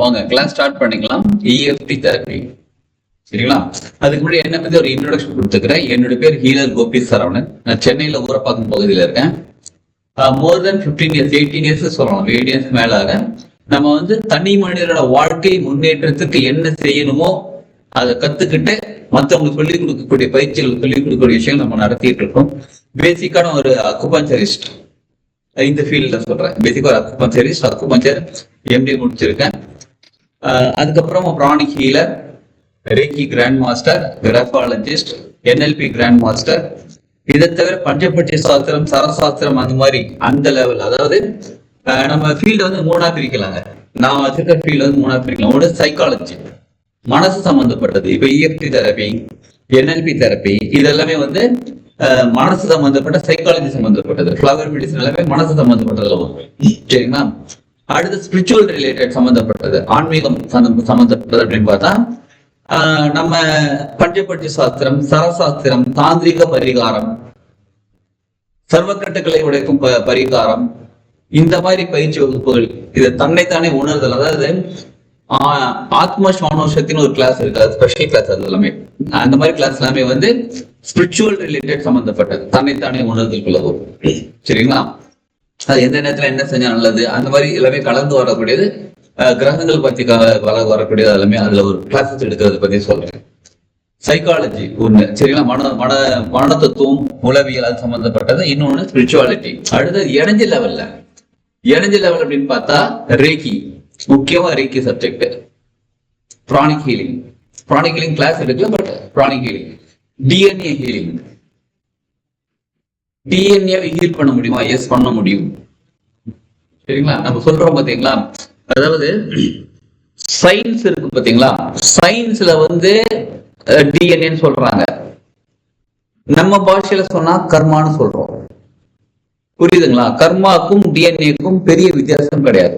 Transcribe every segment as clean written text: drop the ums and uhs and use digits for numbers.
வாங்க class start பண்ணிக்கலாம். EFT therapy. சரிங்களா? அதுக்கு முன்னாடி என்ன பத்தி ஒரு இன்ட்ரோடக்ஷன் கொடுத்துக்கிறேன். என்னோட பேர் ஹீலர் கோபி சரவணன். நான் சென்னையில ஊரப்பாக்கம் பகுதியில் இருக்கேன். மோர் தென் 15 இயர்ஸ் 18 இயர்ஸ் சொல்லலாம், 8 இயர்ஸ் மேலாக நம்ம தனி மனிதனோட வாழ்க்கை முன்னேற்றத்துக்கு என்ன செய்யணுமோ அதை கத்துக்கிட்டு மற்றவங்களுக்கு சொல்லிக் கொடுக்கக்கூடிய பயிற்சிகள், சொல்லிக் கொடுக்கக்கூடிய விஷயங்கள் நம்ம நடத்திட்டு இருக்கோம். பேசிக்கான ஒரு அக்குபஞ்சரிஸ்ட் இந்த ஃபீல்ட்ல சொல்றேன். பேசிக்கா ஒரு அக்குபஞ்சரிஸ்ட், அக்குபஞ்சர் எம்டி முடிச்சிருக்கேன். அதுக்கப்புறம் pranic healer, reiki grand master, graphologist, NLP grand master. இதை தவிர பஞ்சபட்சி சாஸ்திரம், சரசாஸ்திரம், அந்த மாதிரி அந்த லெவல். அதாவது நம்ம ஃபீல்டு மூணா பிரிக்கலாங்க. நான் வச்சிருக்க ஃபீல்டு மூணா பிரிக்கலாம். ஒன்று சைக்காலஜி, மனசு சம்பந்தப்பட்டது. இப்ப இஎஃப்டி தெரப்பி, என்எல்பி தெரப்பி, இதெல்லாமே மனசு சம்பந்தப்பட்ட, சைக்காலஜி சம்பந்தப்பட்டது. ஃபிளவர் மெடிசன் எல்லாமே மனசு சம்பந்தப்பட்டதுல வரும். சரிங்களா? அடுத்து ஸ்பிரிச்சுவல் ரிலேட்டட் சம்பந்தப்பட்டது, ஆன்மீகம் சம்பந்தப்பட்டது அப்படின்னு பார்த்தா நம்ம பஞ்சபட்சி சாஸ்திரம், சரசாஸ்திரம், தாந்திரிக பரிகாரம், சர்வக்கட்டுக்களை உடைக்கும் பரிகாரம், இந்த மாதிரி பயிற்சி வகுப்புகள். இது தன்னைத்தானே உணர்தல். அதாவது ஆத்ம சானோஷத்தின் ஒரு கிளாஸ் இருக்கு, அது ஸ்பெஷல் கிளாஸ். அது எல்லாமே அந்த மாதிரி கிளாஸ் எல்லாமே ஸ்பிரிச்சுவல் ரிலேட்டட் சம்பந்தப்பட்டது, தன்னைத்தானே உணர்தலுக்குள்ள வரும். சரிங்களா? அது எந்த நேரத்துல என்ன செஞ்சா நல்லது, அந்த மாதிரி எல்லாமே கலந்து வரக்கூடியது. கிரகங்கள் பத்தி வரக்கூடியது எல்லாமே அதுல ஒரு கிளாஸஸ் எடுக்கிறது பத்தி சொல்றேன். சைக்காலஜி ஒண்ணு. சரிங்களா? மன தத்துவம், உளவியல், அது சம்பந்தப்பட்டது. இன்னொன்னு ஸ்பிரிச்சுவாலிட்டி. அடுத்தது எனர்ஜி லெவல்ல. எனர்ஜி லெவல் அப்படின்னு பார்த்தா ரேக்கி, முக்கியமா reiki subject. Pranic healing, pranic healing class எடுக்கல, but pranic healing. DNA healing. DNA heal பண்ண முடியுமா? எஸ், பண்ண முடியும். சரிங்களா? நம்ம சொல்றோம் பாத்தீங்களா? அதாவது சயின்ஸ் இருக்கு பாத்தீங்களா? சயின்ஸ்ல டிஎன்ஏன்னு சொல்றாங்க. நம்ம பாஷையில சொன்னா கர்மான்னு சொல்றோம். புரியுதுங்களா? கர்மாக்கும் டிஎன்ஏக்கும் பெரிய வித்தியாசம் கிடையாது.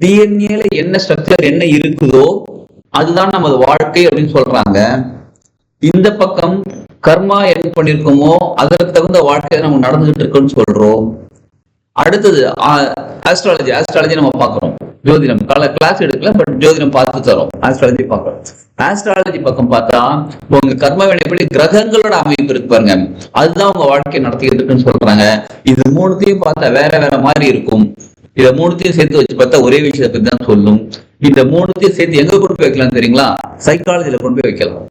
டிஎன்ஏல என்ன ஸ்ட்ரக்சர் என்ன இருக்குதோ அதுதான் நமது வாழ்க்கை அப்படின்னு சொல்றாங்க. இந்த பக்கம் கர்மா என்ன பண்ணிருக்கோமோ அதற்கு தகுந்த வாழ்க்கையை நம்ம நடந்துகிட்டு இருக்கோம்னு சொல்றோம். அடுத்தது ஆஸ்ட்ராலஜி. ஆஸ்ட்ராலஜி நம்ம பார்க்கிறோம். ஜோதிடம் கிளாஸ் எடுக்கல, பட் ஜோதிடம் பார்த்து தரோம். ஆஸ்ட்ராலஜி பார்க்கிறோம். ஆஸ்ட்ராலஜி பக்கம் பார்த்தா உங்க கர்ம வினைப்படி கிரகங்களோட அமைப்பு இருக்கு பாருங்க, அதுதான் உங்க வாழ்க்கையை நடத்திக்கிட்டு இருக்குன்னு சொல்றாங்க. இது மூணுத்தையும் பார்த்தா வேற வேற மாதிரி இருக்கும். இதை மூணுத்தையும் சேர்த்து வச்சு பார்த்தா ஒரே விஷயத்தை பத்தி தான் சொல்லும். இந்த மூணுத்தையும் சேர்த்து எங்க கொண்டு போய் வைக்கலாம் தெரியுங்களா? சைக்காலஜில கொண்டு போய் வைக்கலாம்.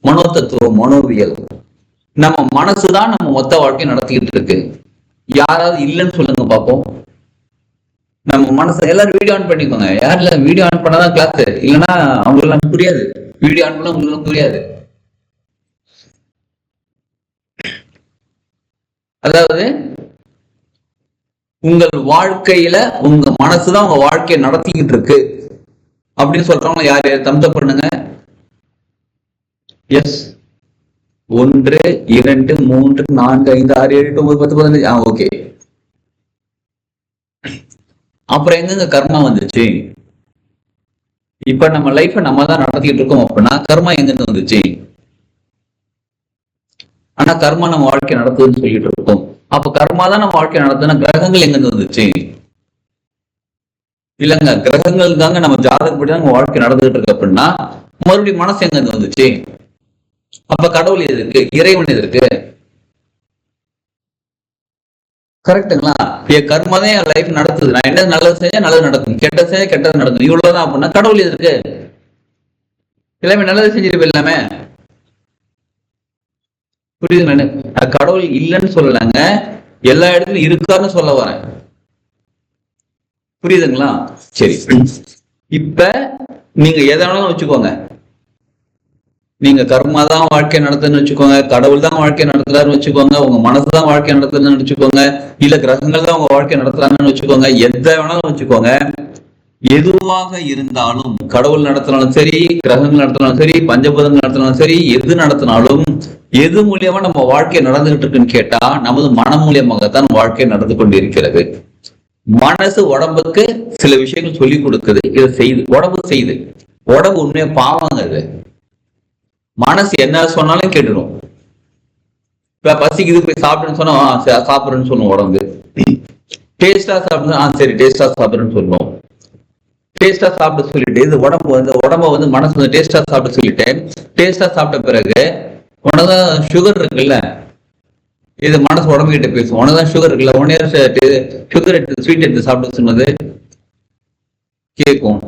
மனோதத்துவம், மனோவியல். நம்ம மனசுதான் நம்ம மொத்த வாழ்க்கையை நடத்திக்கிட்டு இருக்கு. யாராவது இல்லைன்னு சொல்லுங்க பார்ப்போம். நம்ம மனசு எல்லாரும் வீடியோ ஆன் பண்ணிக்கோங்க. யாருல வீடியோ ஆன் பண்ணாதான் கிளாஸ், இல்லைன்னா அவங்களுக்கு புரியாது. வீடியோ ஆன் பண்ணா உங்களுக்கு புரியாது. அதாவது உங்கள் வாழ்க்கையில உங்க மனசுதான் உங்க வாழ்க்கையை நடத்திக்கிட்டு இருக்கு அப்படின்னு சொல்றவங்க யார் யார் தம்ஸ் அப் பண்ணுங்க. எஸ். 1 2 3 4 5 6 7 8 9 10 15. ஓகே. அப்புறம் எங்க கர்மா வந்துச்சு? இப்ப நம்ம லைஃப நம்ம தான் நடத்திட்டு இருக்கோம் அப்படின்னா கர்மா எங்க வந்துச்சு? ஆனா கர்மா நம்ம வாழ்க்கை நடத்துதுன்னு சொல்லிட்டு இருக்கோம். அப்ப கர்மா தான் நம்ம வாழ்க்கை நடத்துனா கிரகங்கள் எங்க வந்துச்சு? இல்லங்க, கிரகங்கள் தாங்க நம்ம ஜாதகப்படி தான் நம்ம வாழ்க்கை நடந்துகிட்டு இருக்கு அப்படின்னா மறுபடியும் மனசு எங்க வந்துச்சு? அப்ப கடவுள் எதற்கு? இறைவன் எதற்கு? கரெக்டுங்களா? என் கர்மா தான் என் லைஃப் நடத்துது. நான் என்ன நல்லது செஞ்சா நல்லது நடக்கும், கெட்டது செஞ்சா கெட்டது நடக்கும். இவ்வளவுதான் அப்படின்னா கடவுள் எதற்கு? எல்லாமே நல்லது செஞ்சிருப்ப எல்லாமே. புரியுதுங்க? கடவுள் இல்லைன்னு சொல்லலாங்க, எல்லா இடத்துலயும் இருக்காருன்னு சொல்ல வரேன். புரியுதுங்களா? சரி, இப்ப நீங்க எதனாலும் வச்சுக்கோங்க. நீங்க கர்மா தான் வாழ்க்கை நடத்துன்னு வச்சுக்கோங்க, கடவுள் தான் வாழ்க்கை நடத்துறாருன்னு வச்சுக்கோங்க, உங்க மனசுதான் வாழ்க்கை நடத்துறதுன்னு வச்சுக்கோங்க, இல்ல கிரகங்கள் தான் உங்க வாழ்க்கை நடத்துறாங்கன்னு வச்சுக்கோங்க, எதை வேணாலும் வச்சுக்கோங்க. எதுவாக இருந்தாலும், கடவுள் நடத்தினாலும் சரி, கிரகங்கள் நடத்தினாலும் சரி, பஞ்சபூதங்கள் நடத்தினாலும் சரி, எது நடத்தினாலும் எது மூலியமா நம்ம வாழ்க்கை நடந்துகிட்டு இருக்குன்னு கேட்டா நமது மனம் மூலியமாகத்தான் வாழ்க்கை நடந்து கொண்டு இருக்கிறது. மனசு உடம்புக்கு சில விஷயங்கள் சொல்லி கொடுக்குது, இதை செய்து உடம்பு செய்யுது. உடம்பு உண்மையா பாவாங்க. அது மனசு என்ன சொன்னாலும் கேட்டுடும். இப்ப பசிக்குது போய் சாப்பிடுன்னு சொன்னா சாப்பிடுறேன்னு சொல்லும் உடம்பு. டேஸ்டா சாப்பிடணும். சரி, டேஸ்டா சாப்பிடுறேன்னு சொல்லுவோம். டேஸ்டா சாப்பிட சொல்லிட்டு இது உடம்ப வந்து மனசு வந்து டேஸ்டா சாப்பிட சொல்லிட்டு டேஸ்டா சாப்பிட்ட பிறகு உனதான் சுகர் இருக்குல்ல, இது மனசு உடம்பு கிட்ட பேசும். உனதான் சுகர் இருக்குல்ல, உடனே சுகர் எடுத்து ஸ்வீட் எடுத்து சாப்பிட சொன்னது கேட்கும்.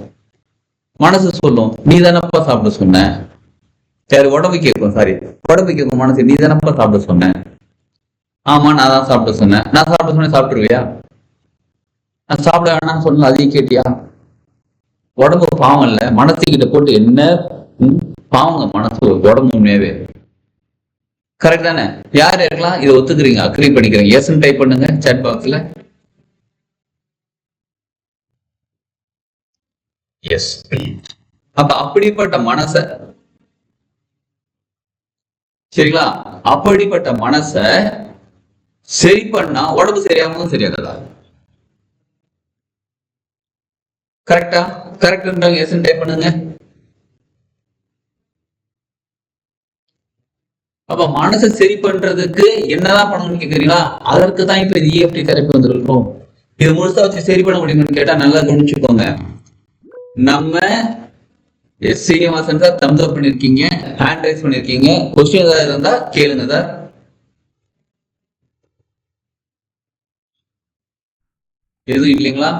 மனசு சொல்லும் நீ தானப்பா சாப்பிட சொன்ன. சரி, உடம்பு கேட்கும். சாரி, உடம்பு கேட்கும். மனசு நீ தானப்பா சாப்பிட சொன்ன. ஆமா, நான் தான் சாப்பிட சொன்னேன். நான் சாப்பிட சொன்னேன், சாப்பிட்டுருவியா? நான் சாப்பிட வேணாம்னு சொன்ன, அதையும் கேட்டியா? உடம்பு பாவம் இல்ல, மனசு கிட்ட போட்டு என்ன பாவங்க மனசு, உடம்பு உண்மையாவே. கரெக்ட் தானே? யார் இருக்கலாம் இதை ஒத்துக்கிறீங்க, அக்ரி பண்ணிக்கிறீங்க? எஸ் டைப் பண்ணுங்க சாட் பாக்ஸ்ல. எஸ். அப்ப அப்படிப்பட்ட மனச, சரிங்களா, அப்படிப்பட்ட மனச சரி பண்ணா உடம்பு சரியாகவும் சரியாதா? கரெக்டா? கரெக்ட் எஸ் டைப் பண்ணுங்க. அப்ப மனசை சரி பண்றதுக்கு என்னதான் பண்ணணும்னு கேக்குறீங்களா? அதற்கு தான் இப்ப இஎஃப்டி தெரப்பி வந்திருக்கோம். இது முழுசா வச்சு சரி பண்ண முடியுமான்னு கேட்டா நல்லா கவனிச்சுக்கோங்க. நம்ம S Srinivasan sir thumbs up பண்ணிருக்கீங்க, ஹேண்ட் ரைஸ் பண்ணிருக்கீங்க. கொஸ்டின் ஏதாவது இருந்தா கேளுங்க சார். எதுவும் இல்லைங்களா?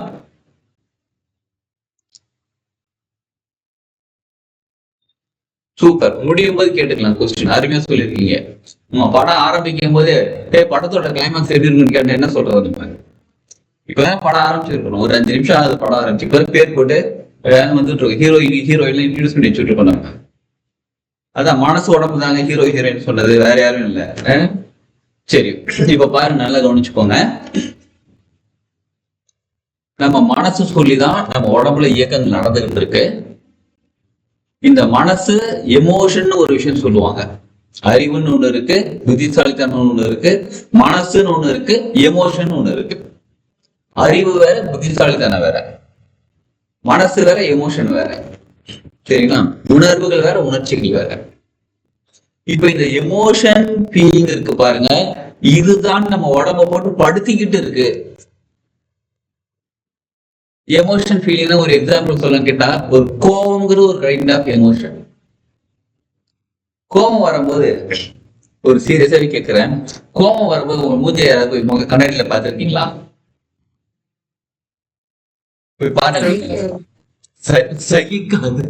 சூப்பர். முடியும் போது கேட்டுக்கலாம் கொஸ்டின். அருமையா சொல்லிருக்கீங்க. படம் ஆரம்பிக்கும் போது படத்தோட கிளைமாக்ஸ் எப்படி இருக்குன்னு கேட்ட என்ன சொல்றது? இப்பதான் படம் ஆரம்பிச்சிருக்கணும், ஒரு 5 நிமிஷம் ஆகுது படம் ஆரம்பிச்சு. இப்ப பேர் போட்டு வந்துட்டு ஹீரோயின் இன்ட்ரடியூஸ் பண்ணி வச்சுட்டு இருக்கோம் நம்ம. அதான் மனசு உடம்பு தாங்க ஹீரோ ஹீரோயின் சொன்னது, வேற யாரும் இல்ல. சரி, இப்ப பாருங்க, நல்லா கவனிச்சுக்கோங்க. நம்ம மனசு சொல்லிதான் நம்ம உடம்புல இயக்கங்கள் நடந்துகிட்டு இருக்கு. இந்த மனசு எமோஷன் ஒரு விஷயம் சொல்லுவாங்க. அறிவுன்னு ஒண்ணு இருக்கு, புத்திசாலித்தனம் ஒண்ணு இருக்கு, மனசுன்னு ஒண்ணு இருக்கு, எமோஷன் ஒண்ணு இருக்கு. அறிவு வேற, புத்திசாலித்தனம் வேற, மனசு வேற, எமோஷன் வேற. சரிங்களா? உணர்வுகள் வேற, உணர்ச்சிகள் வேற. இப்ப இந்த எமோஷன் ஃபீலிங் இருக்கு பாருங்க, இதுதான் நம்ம உடம்ப போட்டு படுத்திக்கிட்டு இருக்கு. எமோஷன் ஃபீலிங் ஒரு எக்ஸாம்பிள் சொல்ல கேட்டா, ஒரு கோபம்ங்கிற ஒரு கைண்ட் ஆஃப் எமோஷன். கோபம் வரும்போது ஒரு சீரியஸாவே கேட்கிறேன், கோபம் வரும்போது உங்க மூஞ்ச யாராவது போய் கண்ணாடியில பாத்துருக்கீங்களா? போய் பாத்துருக்கீங்க? சகிக்காது.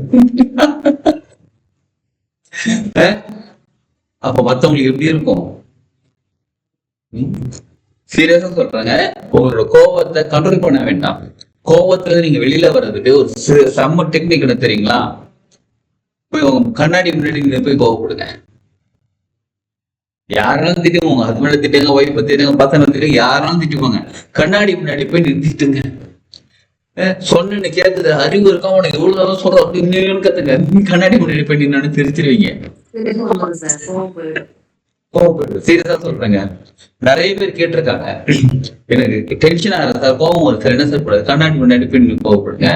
அப்ப மத்தவங்களுக்கு எப்படி இருக்கும்? சீரியஸா சொல்றாங்க, உங்களோட கோபத்தை கண்ட்ரோல் பண்ண வேண்டாம். கோபத்துல நீங்க வெளியில வர்றதுக்கு ஒரு செம்ம டெக்னிக் என்ன தெரியுங்களா? போய் உங்க கண்ணாடி முன்னாடி நீங்க போய் கோவப்படுங்க. யாராலும் திட்டுங்க, உங்க ஹஸ்பண்ட திட்டுங்க, ஒய்ஃப திட்டுங்க, பசங்க திட்டுங்க, யாராலும் திட்டுவாங்க. கண்ணாடி முன்னாடி போய் நிறுத்திட்டுங்க. சொன்னு கேக்குது, அறிவு இருக்கா உனக்கு எவ்வளவு சொல்ற அப்படின்னு கத்துங்க. கண்ணாடி முன்னாடி போய் நின்னு தெரிச்சிருவீங்க. சீரியஸா சொல்றேங்க, நிறைய பேர் கேட்டிருக்காங்க, எனக்கு டென்ஷன் ஆகுது சார், கோபம் ஒரு சார், என்ன சார் கூடாது? கண்ணாடி முன்னாடி போய் கோவப்படுங்க.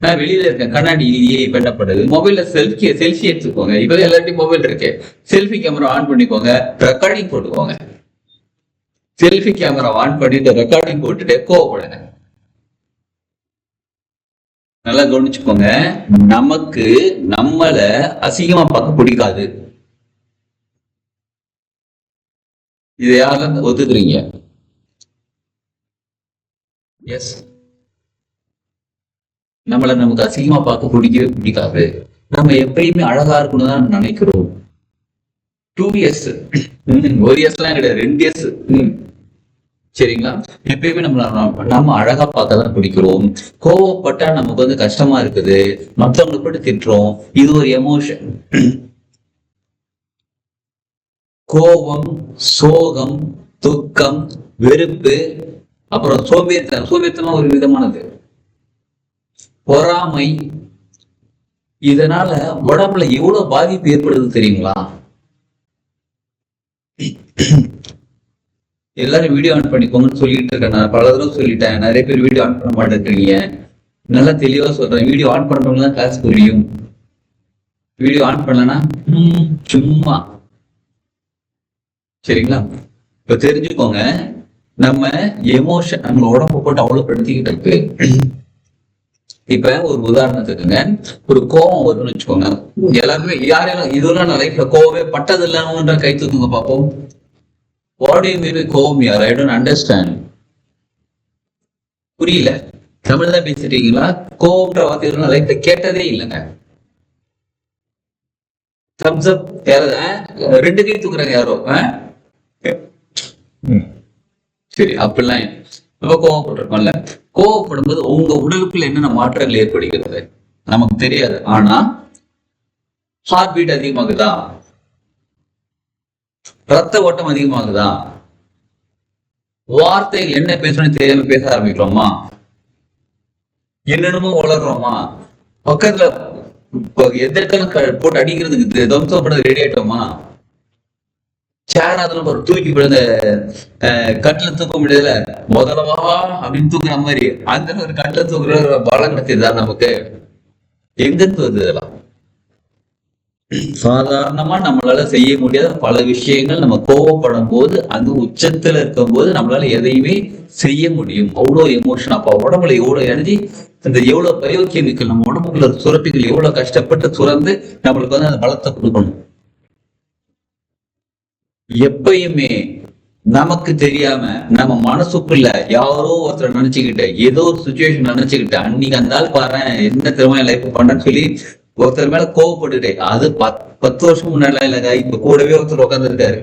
நான் வெளியில இருக்கேன், கண்ணாடி இல்லையே, இப்ப என்ன பண்ணுது? மொபைல்ல செல்ஃபி எடுத்துக்கோங்க. இப்ப எல்லாத்தையும் மொபைல் இருக்கு, செல்ஃபி கேமரா ஆன் பண்ணிக்கோங்க, ரெக்கார்டிங் போட்டுக்கோங்க. செல்ஃபி கேமரா ஆன் பண்ணிட்டு ரெக்கார்டிங் போட்டுட்டு கோவப்படுங்க. நல்லா கவனிச்சுக்கோங்க, நமக்கு நம்மள அசிங்கமா பார்க்க பிடிக்காது. இதை யாரும் ஒத்துக்கிறீங்க? எஸ், நம்மள நமக்கு அசிங்கமா பார்க்க பிடிக்கவே பிடிக்காது. நம்ம எப்பயுமே அழகா இருக்கணும் தான் நினைக்கிறோம். 2 years, 1 years எல்லாம் கிடையாது, 2 years. சரிங்களா? எப்பயுமே நம்ம அழகா பார்க்க தான் பிடிக்கிறோம். கோவப்பட்டா நமக்கு வந்து கஷ்டமா இருக்குது, மற்றவங்களை போட்டு திட்டுறோம். இது ஒரு எமோஷன். கோபம், சோகம், துக்கம், வெறுப்பு, அப்புறம் சோம்பேறித்தனம் ஒரு விதமானது, பொறாமை. இதனால உடம்புல எவ்வளவு பாதிப்பு ஏற்படுது தெரியுங்களா? எல்லாரும் வீடியோ ஆன் பண்ணிக்கோங்கன்னு சொல்லிட்டு இருக்கேன். நான் பல தடவை சொல்லிட்டேன், நிறைய பேர் வீடியோ ஆன் பண்ண மாட்டேங்கிறீங்க. நல்லா தெளிவா சொல்றேன், வீடியோ ஆன் பண்றவங்க தான் கிளாஸ் புரியும். வீடியோ ஆன் பண்ணலன்னா சும்மா. சரிங்களா? இப்ப தெரிஞ்சுக்கோங்க, நம்ம எமோஷன் நம்ம உடம்பு போட்டு அவ்வளவு படுத்திக்கிட்டு இருக்கு. இப்ப ஒரு உதாரணத்துக்குங்க, ஒரு கோபம் வருதுன்னு வச்சுக்கோங்க. எல்லாருமே யாரெல்லாம் இதுவெல்லாம் நான் லைஃப்ல கோவமே பட்டது இல்லைன்னு கை தூக்குங்க பார்ப்போம். வாட் யூ மீன் கோவம் யார்? I don't understand. புரியல. தமிழ் தான் பேசிட்டீங்களா? கோவம்ன்ற வார்த்தை நான் லைஃப்ல கேட்டதே இல்லைங்க. தம்ஸ் அப். ரெண்டு கை தூக்குறாங்க யாரோ. சரி, அப்படிலாம் நம்ம கோவப்பட்டிருக்கோம்ல. கோவப்படும் போது உங்க உடலுக்குள்ள என்னென்ன மாற்றங்கள் ஏற்படுகிறது நமக்கு தெரியாது. ஆனா ஹார்ட் பீட் அதிகமாகுதா, ரத்த ஓட்டம் அதிகமாகுதா, வார்த்தைகள் என்ன பேசணும்னு தெரியாம பேச ஆரம்பிக்கிறோமா, என்னென்னமோ வளர்றோமா, பக்கத்துல எதிர்க்கலாம் போட்டு அடிக்கிறதுக்கு தம்சம் பண்ணது ரெடி ஆயிட்டோமா, சேர் அதெல்லாம் ஒரு தூக்கி விழுந்த கட்டில தூக்க முடியல முதலவா அப்படின்னு தூக்குற மாதிரி அந்த ஒரு கட்டில தூக்குற பலம் கிடைச்சதுதான் நமக்கு. எங்கிருந்து வருது இதெல்லாம்? சாதாரணமா நம்மளால செய்ய முடியாத பல விஷயங்கள் நம்ம கோவப்படும் போது அந்த உச்சத்துல இருக்கும் போது நம்மளால எதையுமே செய்ய முடியும். அவ்வளவு எமோஷன். அப்ப உடம்புல எவ்வளவு எனர்ஜி, இந்த எவ்வளவு பயோகெமிக்கல் நம்ம உடம்புக்குள்ள சுரப்பிகள் எவ்வளவு கஷ்டப்பட்டு சுரந்து நம்மளுக்கு வந்து அந்த பலத்தை கொடுக்கணும். எப்பயுமே நமக்கு தெரியாம நம்ம மனசுக்குள்ள யாரோ ஒருத்தர் நினைச்சுக்கிட்ட ஏதோ ஒரு சுச்சுவேஷன் நினைச்சுக்கிட்ட அன்னைக்கு அந்த நாள் பாரு என்ன திறமை லைஃப் பண்றேன்னு சொல்லி ஒருத்தர் மேல கோவப்பட்டுட்டேன். அது 10 வருஷம் முன்னாடி இல்லைங்க. இப்ப கூடவே ஒருத்தர் உட்கார்ந்து இருக்காரு.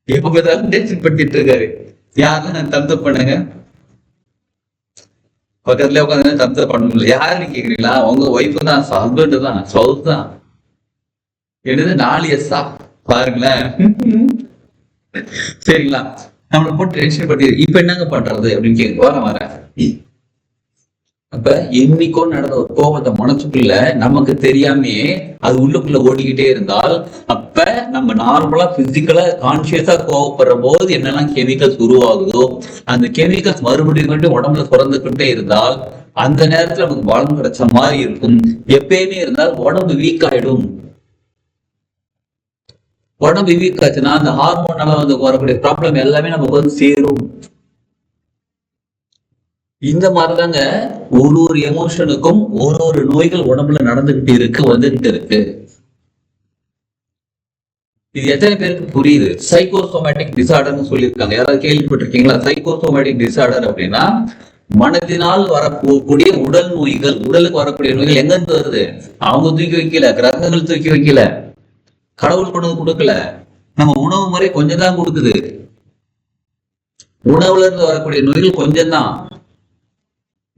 எப்ப பார்த்தாலும் டென்ஷன் பண்ணிட்டு இருக்காரு. யாருன்னு நான் தம்சப் பண்ணுங்க. பக்கத்துல உட்காந்து தம்சப் பண்ண முடியல. யாருன்னு கேக்குறீங்களா? உங்க ஒய்ஃபு தான், ஹஸ்பண்ட் தான், ஸ்பவுஸ் தான். என்னது 4 இயர்ஸா பாருங்களேன். சரிங்களா? நம்மளை போட்டு டென்ஷன் பண்ணி இப்ப என்னங்க பண்றது அப்படின்னு கேட்க வர அப்ப என்னைக்கோ நடந்த ஒரு கோபத்தை மனசுக்குள்ள நமக்கு தெரியாமே அது உள்ளுக்குள்ள ஓடிக்கிட்டே இருந்தால் அப்ப நம்ம நார்மலா பிசிக்கலா கான்சியஸா கோவப்படுற போது என்னெல்லாம் கெமிக்கல்ஸ் உருவாகுதோ அந்த கெமிக்கல்ஸ் மறுபடியும் உடம்புல சுரந்துகிட்டே இருந்தால் அந்த நேரத்துல நமக்கு பலம் கிடைச்ச மாதிரி இருக்கும். எப்பயுமே இருந்தால் உடம்பு வீக் ஆயிடும். உடம்பு வீக் ஆச்சுன்னா அந்த ஹார்மோனால வந்து வரக்கூடிய ப்ராப்ளம் எல்லாமே நமக்கு வந்து சேரும். இந்த மாதிரிதாங்க ஒரு எமோஷனுக்கும் ஒரு நோய்கள் உடம்புல நடந்துகிட்டு இருக்கு, வந்துகிட்டு இருக்கு. இது எத்தனை பேருக்கு புரியுது? சைக்கோசோமேட்டிக் டிசார்டர்னு சொல்லியிருக்காங்க. யாராவது கேள்விப்பட்டிருக்கீங்களா? சைக்கோசோமேட்டிக் டிசார்டர் அப்படின்னா மனதினால் வரக்கூடிய உடல் நோய்கள். உடலுக்கு வரக்கூடிய நோய்கள் எங்க இருந்து வருது? அவங்க தூக்கி வைக்கல, கிரகங்கள் தூக்கி வைக்கல, கடவுள் கொண்டு கொடுக்கல. நம்ம உணவு முறை கொஞ்சம் தான் கொடுக்குது. உணவுல இருந்து வரக்கூடிய நோய்கள் கொஞ்சம் தான்.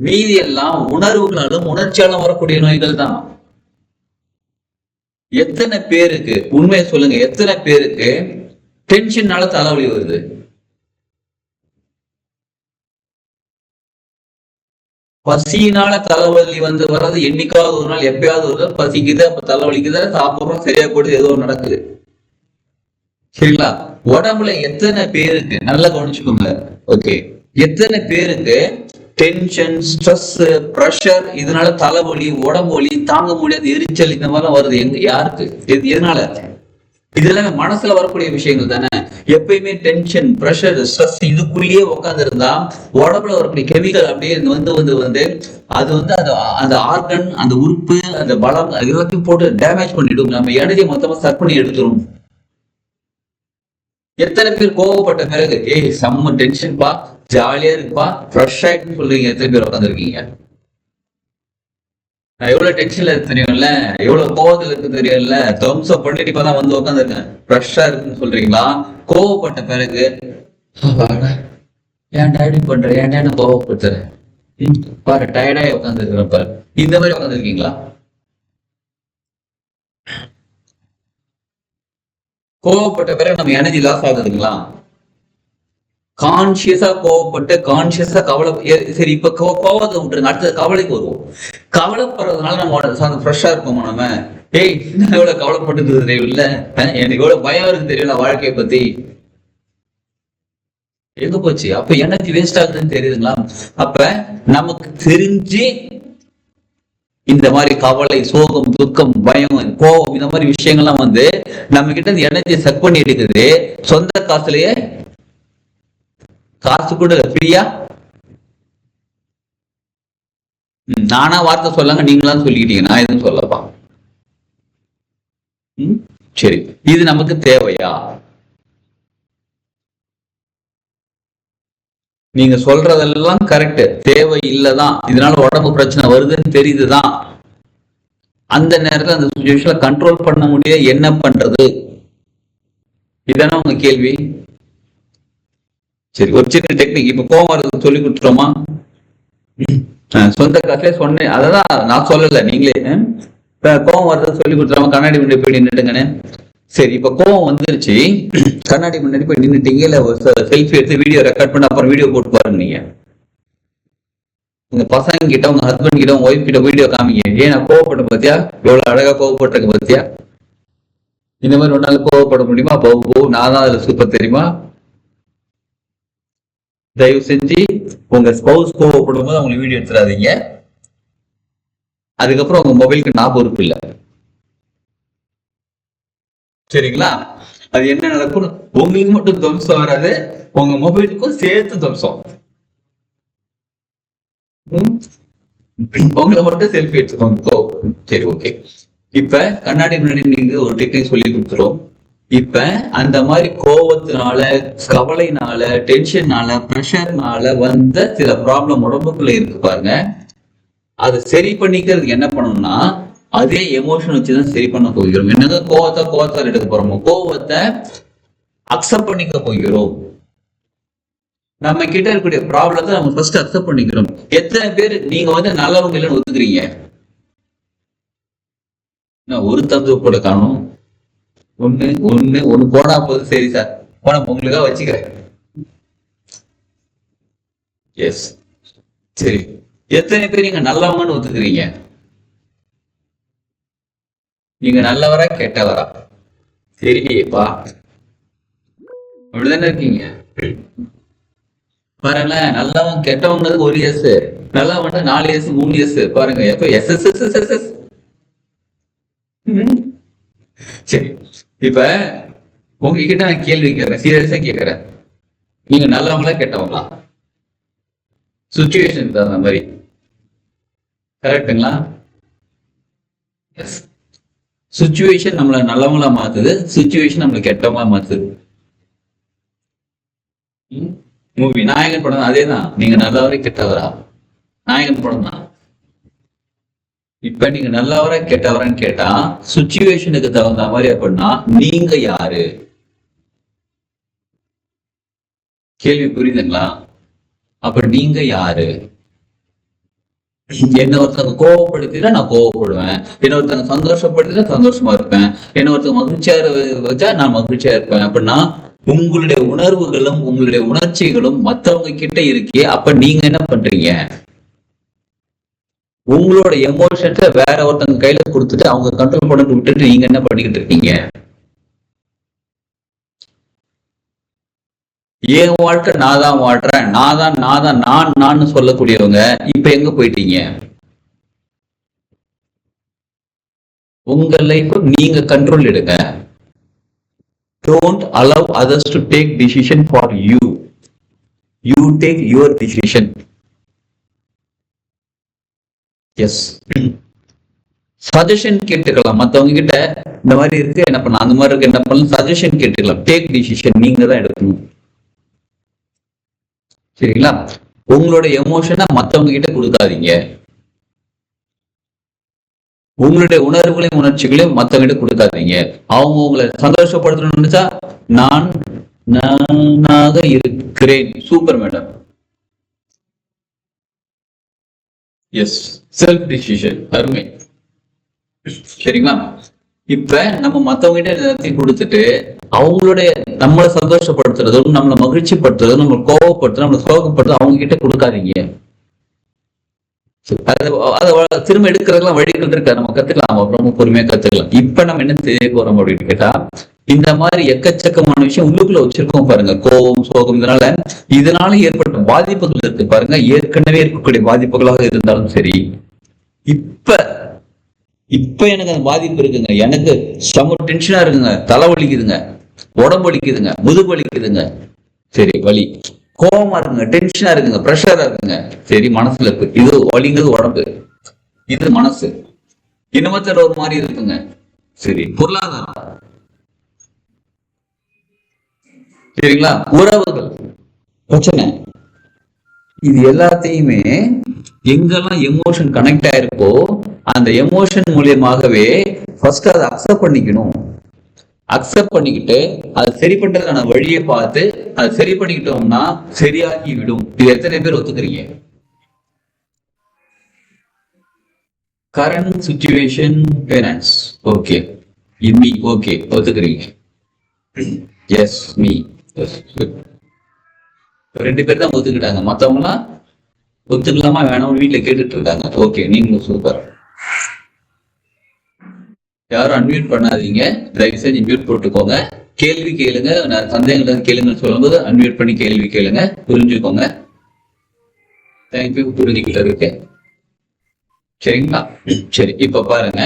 மீதி எல்லாம் உணர்வுகளாலும் உணர்ச்சியாலும் வரக்கூடிய நோய்கள் தான். எத்தனை பேருக்கு உண்மையை சொல்லுங்க, எத்தனை பேருக்கு டென்ஷன்னால தலைவலி வருது? பசியினால தலைவலி வந்து வர்றது என்னைக்காவது ஒரு நாள், எப்பயாவது ஒரு நாள் பசிக்குது, அப்ப தலைவலிக்குது, சாப்பிடுறோம், சரியா போயிடுது, ஏதோ நடக்குது. சரிங்களா? உடம்புல எத்தனை பேருக்கு நல்லா கவனிச்சுக்கோங்க. ஓகே, எத்தனை பேருக்கு டென்ஷன், ஸ்ட்ரெஸ், பிரஷர், இதனால தலைவலி, உடம்பு வலி, தாங்க முடியாத எரிச்சல் இந்த மாதிரிலாம் வருது? யாருக்கு? எதனால? இதெல்லாமே மனசுல வரக்கூடிய விஷயங்கள் தானே. எப்பயுமே டென்ஷன், பிரஷர், ஸ்ட்ரெஸ் இதுக்குள்ளேயே உட்கார்ந்து இருந்தா உடம்புல வரக்கூடிய கெமிக்கல் அப்படியே வந்து அது வந்து அந்த ஆர்கன், அந்த உறுப்பு, அந்த பலம் எல்லாத்தையும் போட்டு டேமேஜ் பண்ணிடும். நம்ம எனர்ஜி மொத்தமா சக் பண்ணி எடுத்துரும். எத்தனை பேர் கோவப்பட்ட பிறகு செம்ம டென்ஷன் பா, ஜாலியா இருக்குப்பா, ஃப்ரெஷ் ஆயிட்டுன்னு சொல்றீங்க? எத்தனை பேர் உட்காந்துருக்கீங்க? நான் எவ்வளவு டென்ஷன்ல இருக்கு தெரியும்ல, எவ்வளவு கோவத்துல இருக்கு தெரியும்ல, தம்ஸ் அப் பண்ணிட்டு இப்பதான் வந்து உட்காந்துருக்கேன், ஃப்ரெஷ்ஷா இருக்குன்னு சொல்றீங்களா? கோவப்பட்ட பிறகு ஏன் டயர்டி பண்ற, ஏன் என்ன கோவப்படுத்துறேன் பாரு, டயர்டாயி உட்காந்துருக்கிறேன் பாரு, இந்த மாதிரி உட்காந்துருக்கீங்களா? கோவப்பட்ட பிறகு நம்ம எனர்ஜி லாஸ் ஆகுதுங்களா? கான்சியஸா கோவப்பட்டு கான்சியஸா கவலை. சரி, இப்ப கோவத்தை விட்டுருங்க, அடுத்தது கவலைக்கு வருவோம். கவலைப்படுறதுனால நம்ம ஃப்ரெஷ்ஷா இருப்போமா? நம்ம நான் எவ்வளவு கவலைப்பட்டு தெரியல, எனக்கு எவ்வளவு பயம் இருக்கு தெரியல வாழ்க்கையை பத்தி. எங்க போச்சு? அப்ப எனர்ஜி வேஸ்ட் ஆகுதுன்னு தெரியுதுங்களா? அப்ப நமக்கு தெரிஞ்சு இந்த மாதிரி கவலை, சோகம், துக்கம், பயம், கோபம் இந்த மாதிரி விஷயங்கள்லாம் வந்து நம்ம கிட்ட இந்த எனர்ஜி சக் பண்ணி எடுக்குது. சொந்த காசுலயே காசு கூட ஃப்ரீயா? நானா வார்த்தை சொல்லாங்க, நீங்களாம் சொல்லிக்கிட்டீங்க, நான் எதுவும் சொல்லப்பா. சரி, இது நமக்கு தேவையா? நீங்க சொல்றதெல்லாம் கரெக்ட், தேவை இல்லதான், இதனால உடம்பு பிரச்சனை வருதுன்னு தெரியுதுதான். அந்த நேரத்துல அந்த சுச்சுவேஷன்ல கண்ட்ரோல் பண்ண முடியாது, என்ன பண்றது? இதான உங்க கேள்வி. சரி, ஒரு சின்ன டெக்னிக். இப்ப கோவம் வர்றதுக்கு சொல்லி கொடுத்துட்டோமா? சொந்த காசுல சொன்னேன், அததான் நான் சொல்லல, நீங்களே. கோவம் வர்றதுக்கு சொல்லி கொடுத்துருமா? கண்ணாடி முன்னாடி போய் நின்றுட்டுங்கன்னு. சரி, இப்ப கோவம் வந்துருச்சு, கண்ணாடி முன்னாடி போய் நின்றுட்டீங்க, இல்ல செல்ஃபி எடுத்து வீடியோ ரெக்கார்ட் பண்ணி அப்புறம் வீடியோ போட்டு பாருங்க. நீங்க உங்க பசங்க கிட்ட, உங்க ஹஸ்பண்ட் கிட்ட, உங்க ஒய்ஃப் கிட்ட வீடியோ காமிங்க. ஏன் கோவப்பட்ட பத்தியா, எவ்வளவு அழகா கோவப்பட்டிருக்க பத்தியா? இந்த மாதிரி ஒரு நாள் கோவப்பட முடியுமா? நான் தான் அதுல சூப்பர் தெரியுமா? தயவு செஞ்சு உங்க ஸ்பௌஸ் கோவப்படும் போது அவங்களுக்கு வீடியோ எடுத்துடாதீங்க. அதுக்கப்புறம் உங்க மொபைலுக்கு நான் பொறுப்பு இல்லை, சரிங்களா? அது என்ன நடக்கும், உங்களுக்கு மட்டும் துவம்சம் வராது, உங்க மொபைலுக்கும் சேர்த்து துவம்சம். உங்களை மட்டும் செல்ஃபி எடுத்துக்கோங்க. சரி, ஓகே. இப்ப கண்ணாடி முன்னாடி நீங்க ஒரு டெக்னிக் சொல்லி கொடுத்துரும். இப்ப அந்த மாதிரி கோபத்தினால, கவலைனால, டென்ஷன்னால, பிரஷர்னால வந்த சில ப்ராப்ளம் உடம்புக்குள்ள இருக்கு பாருங்க. அதை சரி பண்ணிக்கிறதுக்கு என்ன பண்ணணும்னா, அதே எமோஷன் வச்சுதான் சரி பண்ண போகிறோம். என்னங்க கோவத்தால் எடுக்க போறோம், கோவத்தை அக்செப்ட் பண்ணிக்க போகிறோம். நம்ம கிட்ட இருக்கக்கூடிய ப்ராப்ளத்தை நம்ம ஃபர்ஸ்ட் அக்செப்ட் பண்ணிக்கிறோம். எத்தனை பேர் நீங்க நல்லவங்க இல்லைன்னு ஒத்துக்கிறீங்க? ஒரு தந்து கூட காணும். ஒண்ணு போனா போதும், சரி சார் போன உங்களுக்காக வச்சுக்கிறேன். எஸ், சரி. எத்தனை பேர் நீங்க நல்லவங்கன்னு ஒத்துக்கிறீங்க? நீங்க நல்லவரா கெட்டவரா? சரிப்பா, அப்படிதானே இருக்கீங்க. பாருங்களேன், நல்லவன் கெட்டவங்க ஒரு எஸ், நல்லவன் 4 எஸ் 3 எஸ். பாருங்க எப்ப yes yes yes yes yes. சரி, இப்ப உங்ககிட்ட நான் கேள்வி கேட்கிறேன், சீரியஸா கேட்கிறேன். நீங்க நல்லவங்களா கெட்டவங்களா? சுச்சுவேஷன் தகுந்த மாதிரி, கரெக்டுங்களா? சுச்சுவேஷன் நம்மள நல்லவங்களா மாத்துது, சுச்சுவேஷன் நம்மள கெட்டவங்களா மாத்துது. மூவி நாயகன் படம் அதேதான். நீங்க நல்லவரே கெட்டவரா? நாயகன் படம் தான். இப்ப நீங்க நல்லவரா கெட்டவரான்னு கேட்டா, சுச்சுவேஷனுக்கு தகுந்த மாதிரி அப்படின்னா நீங்க யாரு? கேள்வி புரியுதுங்களா? அப்ப நீங்க யாரு? என்ன ஒருத்தவங்க கோவப்படுத்தினா நான் கோவப்படுவேன், என்ன ஒருத்தவங்க சந்தோஷப்படுத்தினா சந்தோஷமா இருப்பேன், என்ன ஒருத்தவங்க மகிழ்ச்சியா வச்சா நான் மகிழ்ச்சியா இருப்பேன். அப்படின்னா உங்களுடைய உணர்வுகளும் உங்களுடைய உணர்ச்சிகளும் மற்றவங்க கிட்ட இருக்கே. அப்ப நீங்க என்ன பண்றீங்க? உங்களோட எமோஷன்ஸை வேற ஒருத்தவங்க கையில கொடுத்துட்டு அவங்க கண்ட்ரோல் பண்ணி விட்டுட்டு நீங்க என்ன பண்ணிக்கிட்டு இருக்கீங்க? என் வாழ்க்கை நான் தான் வாழ்றேன், நான் சொல்லக்கூடியவங்க இப்ப எங்க போயிட்டீங்க? உங்க லைஃப் நீங்க கண்ட்ரோல் எடுங்க. Don't allow others to take decision for you. You take your decision. Yes. Suggestion கேட்டுக்கலாம் மத்தவங்க கிட்ட. இந்த மாதிரி இருக்கு என்ன பண்ணலாம், அந்த மாதிரி இருக்கு என்ன பண்ணலாம், சஜஷன் கேட்டுக்கலாம். டேக் டிசிஷன் நீங்க தான் எடுக்கணும், சரிங்களா? உங்களோட எமோஷனை மத்தவங்க கிட்ட கொடுக்காதீங்க. உங்களுடைய உணர்வுகளையும் உணர்ச்சிகளையும் மத்தவங்கிட்ட கொடுக்காதீங்க. அவங்க உங்களை சந்தோஷப்படுத்தணும்னு நினைச்சா நானாக இருக்கிறேன். Super madam. Yes, self decision, அருமை. சரிங்களா? இப்ப நம்ம மத்தவங்க கிட்ட எல்லாத்தையும் கொடுத்துட்டு அவங்களுடைய நம்மளை சந்தோஷப்படுத்துறதும் நம்மளை மகிழ்ச்சி படுத்துறதும் நம்மளை கோவப்படுத்துறதும் நம்மளை சோகப்படுத்துறதும் அவங்க கிட்ட கொடுக்காதீங்க. அதை திரும்ப எடுக்கிறதுலாம் வழிகள் இருக்கா, நம்ம கத்துக்கலாம், ரொம்ப பொறுமையா கத்துக்கலாம். இப்ப நம்ம என்ன செய்ய போறோம் அப்படின்னு கேட்டா, இந்த மாதிரி எக்கச்சக்கமான விஷயம் உள்ளுக்குள்ள வச்சிருக்கோம் பாருங்க, கோபம் சோகம். இதனால ஏற்பட்ட பாதிப்புகள் இருக்கு பாருங்க, ஏற்கனவே இருக்கக்கூடிய பாதிப்புகளாக இருந்தாலும் சரி. இப்ப எனக்கு அந்த பாதிப்பு இருக்குங்க, எனக்கு செம டென்ஷனா இருக்குங்க, தலை வலிக்குதுங்க, உடம்பு வலிக்குதுங்க, முதுகு வலிக்குதுங்க. சரி, வலி கோபமா இருக்குங்க, டென்ஷனா இருக்குங்க, ப்ரெஷரா இருக்குங்க. சரி, மனசுல இருக்கு. இது வலிங்கிறது உடம்பு, இது மனசு. இனமத்தர் ஒரு மாதிரி இருக்குங்க. சரி, பொருளாதாரம், சரிங்களா, உறவுகள் பிரச்சனை. இது எல்லாத்தையுமே எங்கெல்லாம் எமோஷன் கனெக்ட் ஆயிருக்கோ அந்த எமோஷன் மூலியமாகவே ஃபர்ஸ்ட் அதை அக்செப்ட் பண்ணிக்கணும். அக்செப்ட் பண்ணிக்கிட்டு அதை சரி பண்றதுக்கான வழியை பார்த்து அதை சரி பண்ணிக்கிட்டோம்னா சரியாகி விடும். இது எத்தனை பேர் ஒத்துக்கிறீங்க? Current situation finance, okay. Me, okay, ஒத்துக்கிறீங்க. Yes, me. ரெண்டு பேர் தான் ஒத்துக்கிட்டாங்க, மத்தவங்களாம் ஒத்துக்கலாமா வேணாம் வீட்டுல கேட்டுட்டு இருக்காங்க. ஓகே, நீங்களும் சூப்பர். யாரும் அன்மியூட் பண்ணாதீங்க, தயவு செஞ்சு மியூட் போட்டுக்கோங்க. கேள்வி கேளுங்க, நான் சந்தேகங்கள் கேளுங்கன்னு சொல்லும்போது அன்மியூட் பண்ணி கேள்வி கேளுங்க, புரிஞ்சுக்கோங்க. தேங்க்யூ, புரிஞ்சுக்கிட்டு இருக்கு. சரிங்களா? சரி, இப்ப பாருங்க.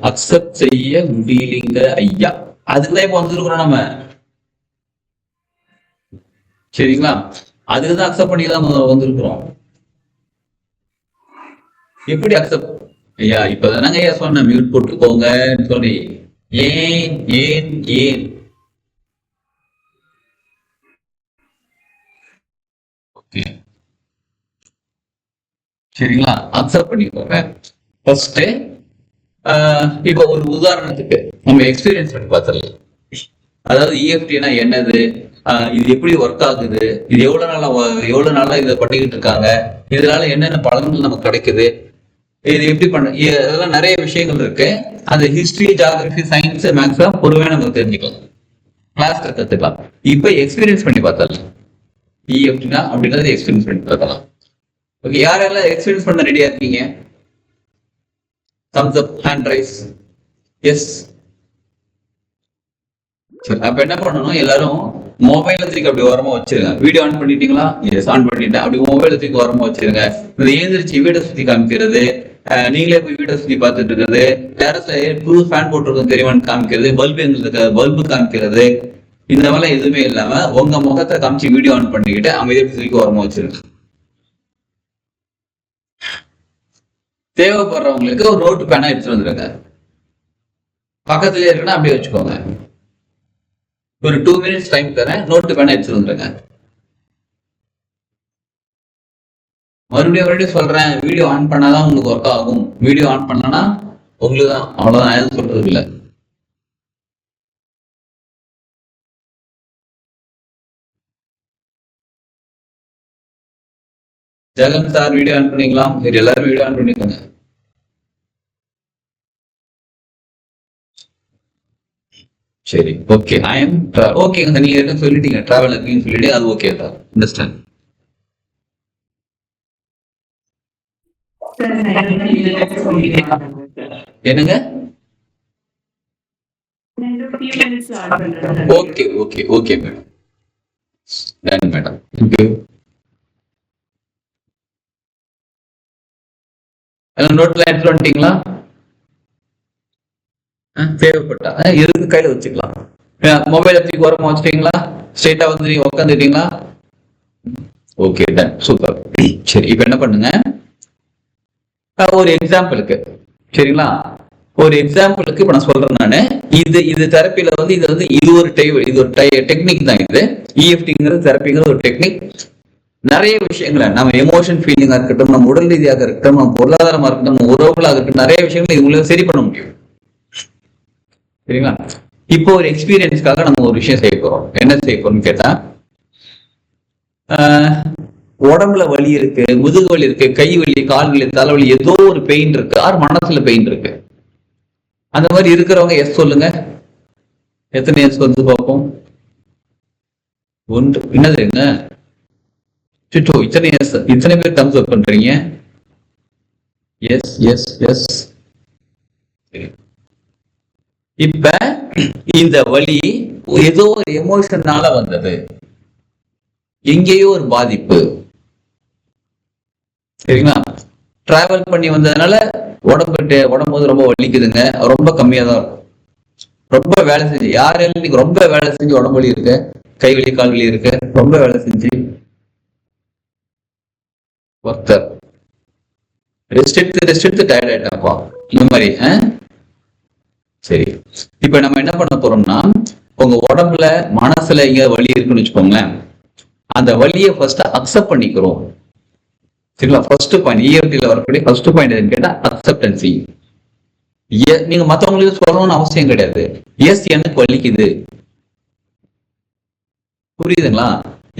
அக்செப்ட் செய்ய முடியலைங்க ஐயா, அதுக்குதான் இப்ப வந்துருக்கிறோம் நம்ம. சரிங்களா? அதுக்குதான் அக்செப்ட் பண்ணி தான் வந்திருக்கிறோம். எப்படி அக்செப்ட்? ஐயா இப்பதானங்க ஐயா சொன்ன மியூட் போட்டுக்கோங்க சொல்லி. ஏன் ஏன் ஏன்? ஓகே, சரிங்களா, அக்செப்ட் பண்ணிக்கோங்க. ஃபர்ஸ்ட் இப்ப ஒரு உதாரணத்துக்கு நம்ம எக்ஸ்பீரியன்ஸ் பண்ணி பார்த்துடலாம். அதாவது இஎஃப்டினா என்னது, இது எப்படி ஒர்க் ஆகுது, இது எவ்வளவு நாளா இதை பண்ணிக்கிட்டு இருக்காங்க, இதனால என்னென்ன பலன்கள் நமக்கு கிடைக்குது, இது எப்படி பண்ண, இதெல்லாம் நிறைய விஷயங்கள் இருக்கு. அந்த ஹிஸ்டரி, ஜியாகிரபி, சயின்ஸ், மேக்ஸ் பொதுவாக நம்ம தெரிஞ்சுக்கலாம், கிளாஸ்ல கத்துக்கலாம். இப்ப எக்ஸ்பீரியன்ஸ் பண்ணி பார்த்தலாம். இஎஃப்டினா அப்படின்றது எக்ஸ்பீரியன்ஸ் பண்ணி பார்த்தலாம். ஓகே, யாரெல்லாம் எக்ஸ்பீரியன்ஸ் பண்ண ரெடியா இருக்கீங்க? thumbs up, hand raise. yes. சரி, அப்ப என்ன பண்ணணும், எல்லாரும் மொபைல் தூக்கி அப்படி ஓரமா வச்சிருங்க. வீடியோ ஆன் பண்ணிட்டீங்களா? எஸ், ஆன் பண்ணிட்டேன். அப்படி மொபைல் தூக்கி ஓரமா வச்சிருங்க. இந்த ஏந்திரிச்சு வீடை சுத்தி காமிக்கிறது, நீங்களே போய் வீடை சுத்தி பார்த்துட்டு இருக்கிறது, டெரஸ்ல புது ஃபேன் போட்டிருக்கோம் தெரியுமான்னு காமிக்கிறது, பல்பு எங்களுக்கு பல்பு காமிக்கிறது, இந்த மாதிரிலாம் எதுவுமே இல்லாம உங்க முகத்தை காமிச்சு வீடியோ ஆன் பண்ணிக்கிட்டு அமைதியை தூக்கி ஓரமா வச்சிருங்க. தேவைப்படுறவங்களுக்கு ஒரு நோட்டு பேனா எடுத்துட்டு வந்துருங்க. பக்கத்துலயே இருக்குன்னா அப்படியே வச்சுக்கோங்க. ஒரு 2 minutes டைம் தரேன், நோட்டு பேனா எடுத்துட்டு வந்துருங்க. மறுபடியும் சொல்றேன், வீடியோ ஆன் பண்ணாதான் உங்களுக்கு ஒர்க் ஆகும். வீடியோ ஆன் பண்ணலன்னா உங்களுக்கு தான், அவ்வளவுதான். எதுவும் சொல்றது இல்லை. ஜெகன் சார் வீடியோ ஆன் பண்ணிக்கலாம். சரி, எல்லாரும் வீடியோ ஆன் பண்ணிக்கோங்க. சரி, ஓகே. ஓகே, நீங்க என்ன சொல்லிட்டீங்க, டிராவல் இருக்குன்னு சொல்லிட்டு, அது ஓகே தான், அண்டர்ஸ்டாண்ட். என்னங்க? Okay okay okay madam, done madam. நோட்ல எடுத்துட்டு வந்துட்டீங்களா? தேவைப்பட்டா இருக்கு, கையில வச்சுக்கலாம். மொபைல் தூக்கி ஓரமா வச்சுட்டீங்களா? ஸ்ட்ரெயிட்டா வந்து நீங்க உட்காந்துட்டீங்களா? Okay, ton, super. சரி, இப்ப என்ன பண்ணுங்க, ஒரு எக்ஸாம்பிளுக்கு, சரிங்களா, ஒரு எக்ஸாம்பிளுக்கு இப்ப நான் சொல்றேன் நானு. இது தெரப்பில வந்து இது ஒரு டெக்னிக் தான். இது இஎஃப்டிங்கிறது தெரப்பிங்கிறது ஒரு டெக்னிக். நிறைய விஷயங்களை நம்ம எமோஷன் ஃபீலிங்கா இருக்கட்டும், நம்ம உடல் ரீதியாக இருக்கட்டும், நம்ம பொருளாதாரமா இருக்கட்டும், நம்ம உறவுகளாக இருக்கட்டும், நிறைய விஷயங்களை இது மூலம் சரி பண்ண முடியும். சரிங்களா? இப்போ ஒரு எக்ஸ்பீரியன்ஸ்க்காக நம்ம ஒரு விஷயம் செய்ய போறோம். என்ன செய்ய போறோம்னு கேட்டா, உடம்புல வலி இருக்கு, முதுகு வலி இருக்கு, கை வலி, கால் வலி, தலைவலி, ஏதோ ஒரு பெயின் இருக்கு, ஆறு மனசுல பெயின் இருக்கு. அந்த மாதிரி இருக்கிறவங்க எஸ் சொல்லுங்க. எத்தனை எஸ் வந்து பார்ப்போம்? ஒன்று. என்னதுங்க சுட்டோ, இத்தனை பேர் தம்ஸ் அப் பண்றீங்க? Yes yes yes. இப்ப இந்த வலி ஏதோ ஒரு எமோஷனால வந்தது, எங்கேயோ ஒரு பாதிப்பு, சரிங்களா? டிராவல் பண்ணி வந்ததுனால உடம்பு ரொம்ப வலிக்குதுங்க, ரொம்ப கம்மியா தான் இருக்கும். ரொம்ப வேலை செஞ்சு யாரெல்லாம் ரொம்ப வேலை செஞ்சு உடம்பு வலி இருக்கு, கை வலி கால் வலி இருக்கு, ரொம்ப வேலை செஞ்சு ஒருத்தர் ரெஸ்ட் எடுத்து டயர்ட் ஆயிட்டாப்பா, இந்த மாதிரி. சரி, இப்ப நம்ம என்ன பண்ண போறோம்னா, உங்க உடம்புல மனசுல எங்க வலி இருக்குன்னு வச்சுக்கோங்களேன், அந்த வலியை ஃபர்ஸ்ட் அக்செப்ட் பண்ணிக்கிறோம். சரிங்களா? ஃபர்ஸ்ட் பாயிண்ட், இஎஃப்டில வரக்கூடிய ஃபர்ஸ்ட் பாயிண்ட் எதுன்னு கேட்டா அக்செப்டன்சி. நீங்க மத்தவங்களுக்கு சொல்லணும்னு அவசியம் கிடையாது. எஸ், எனக்கு வலிக்குது, புரியுதுங்களா?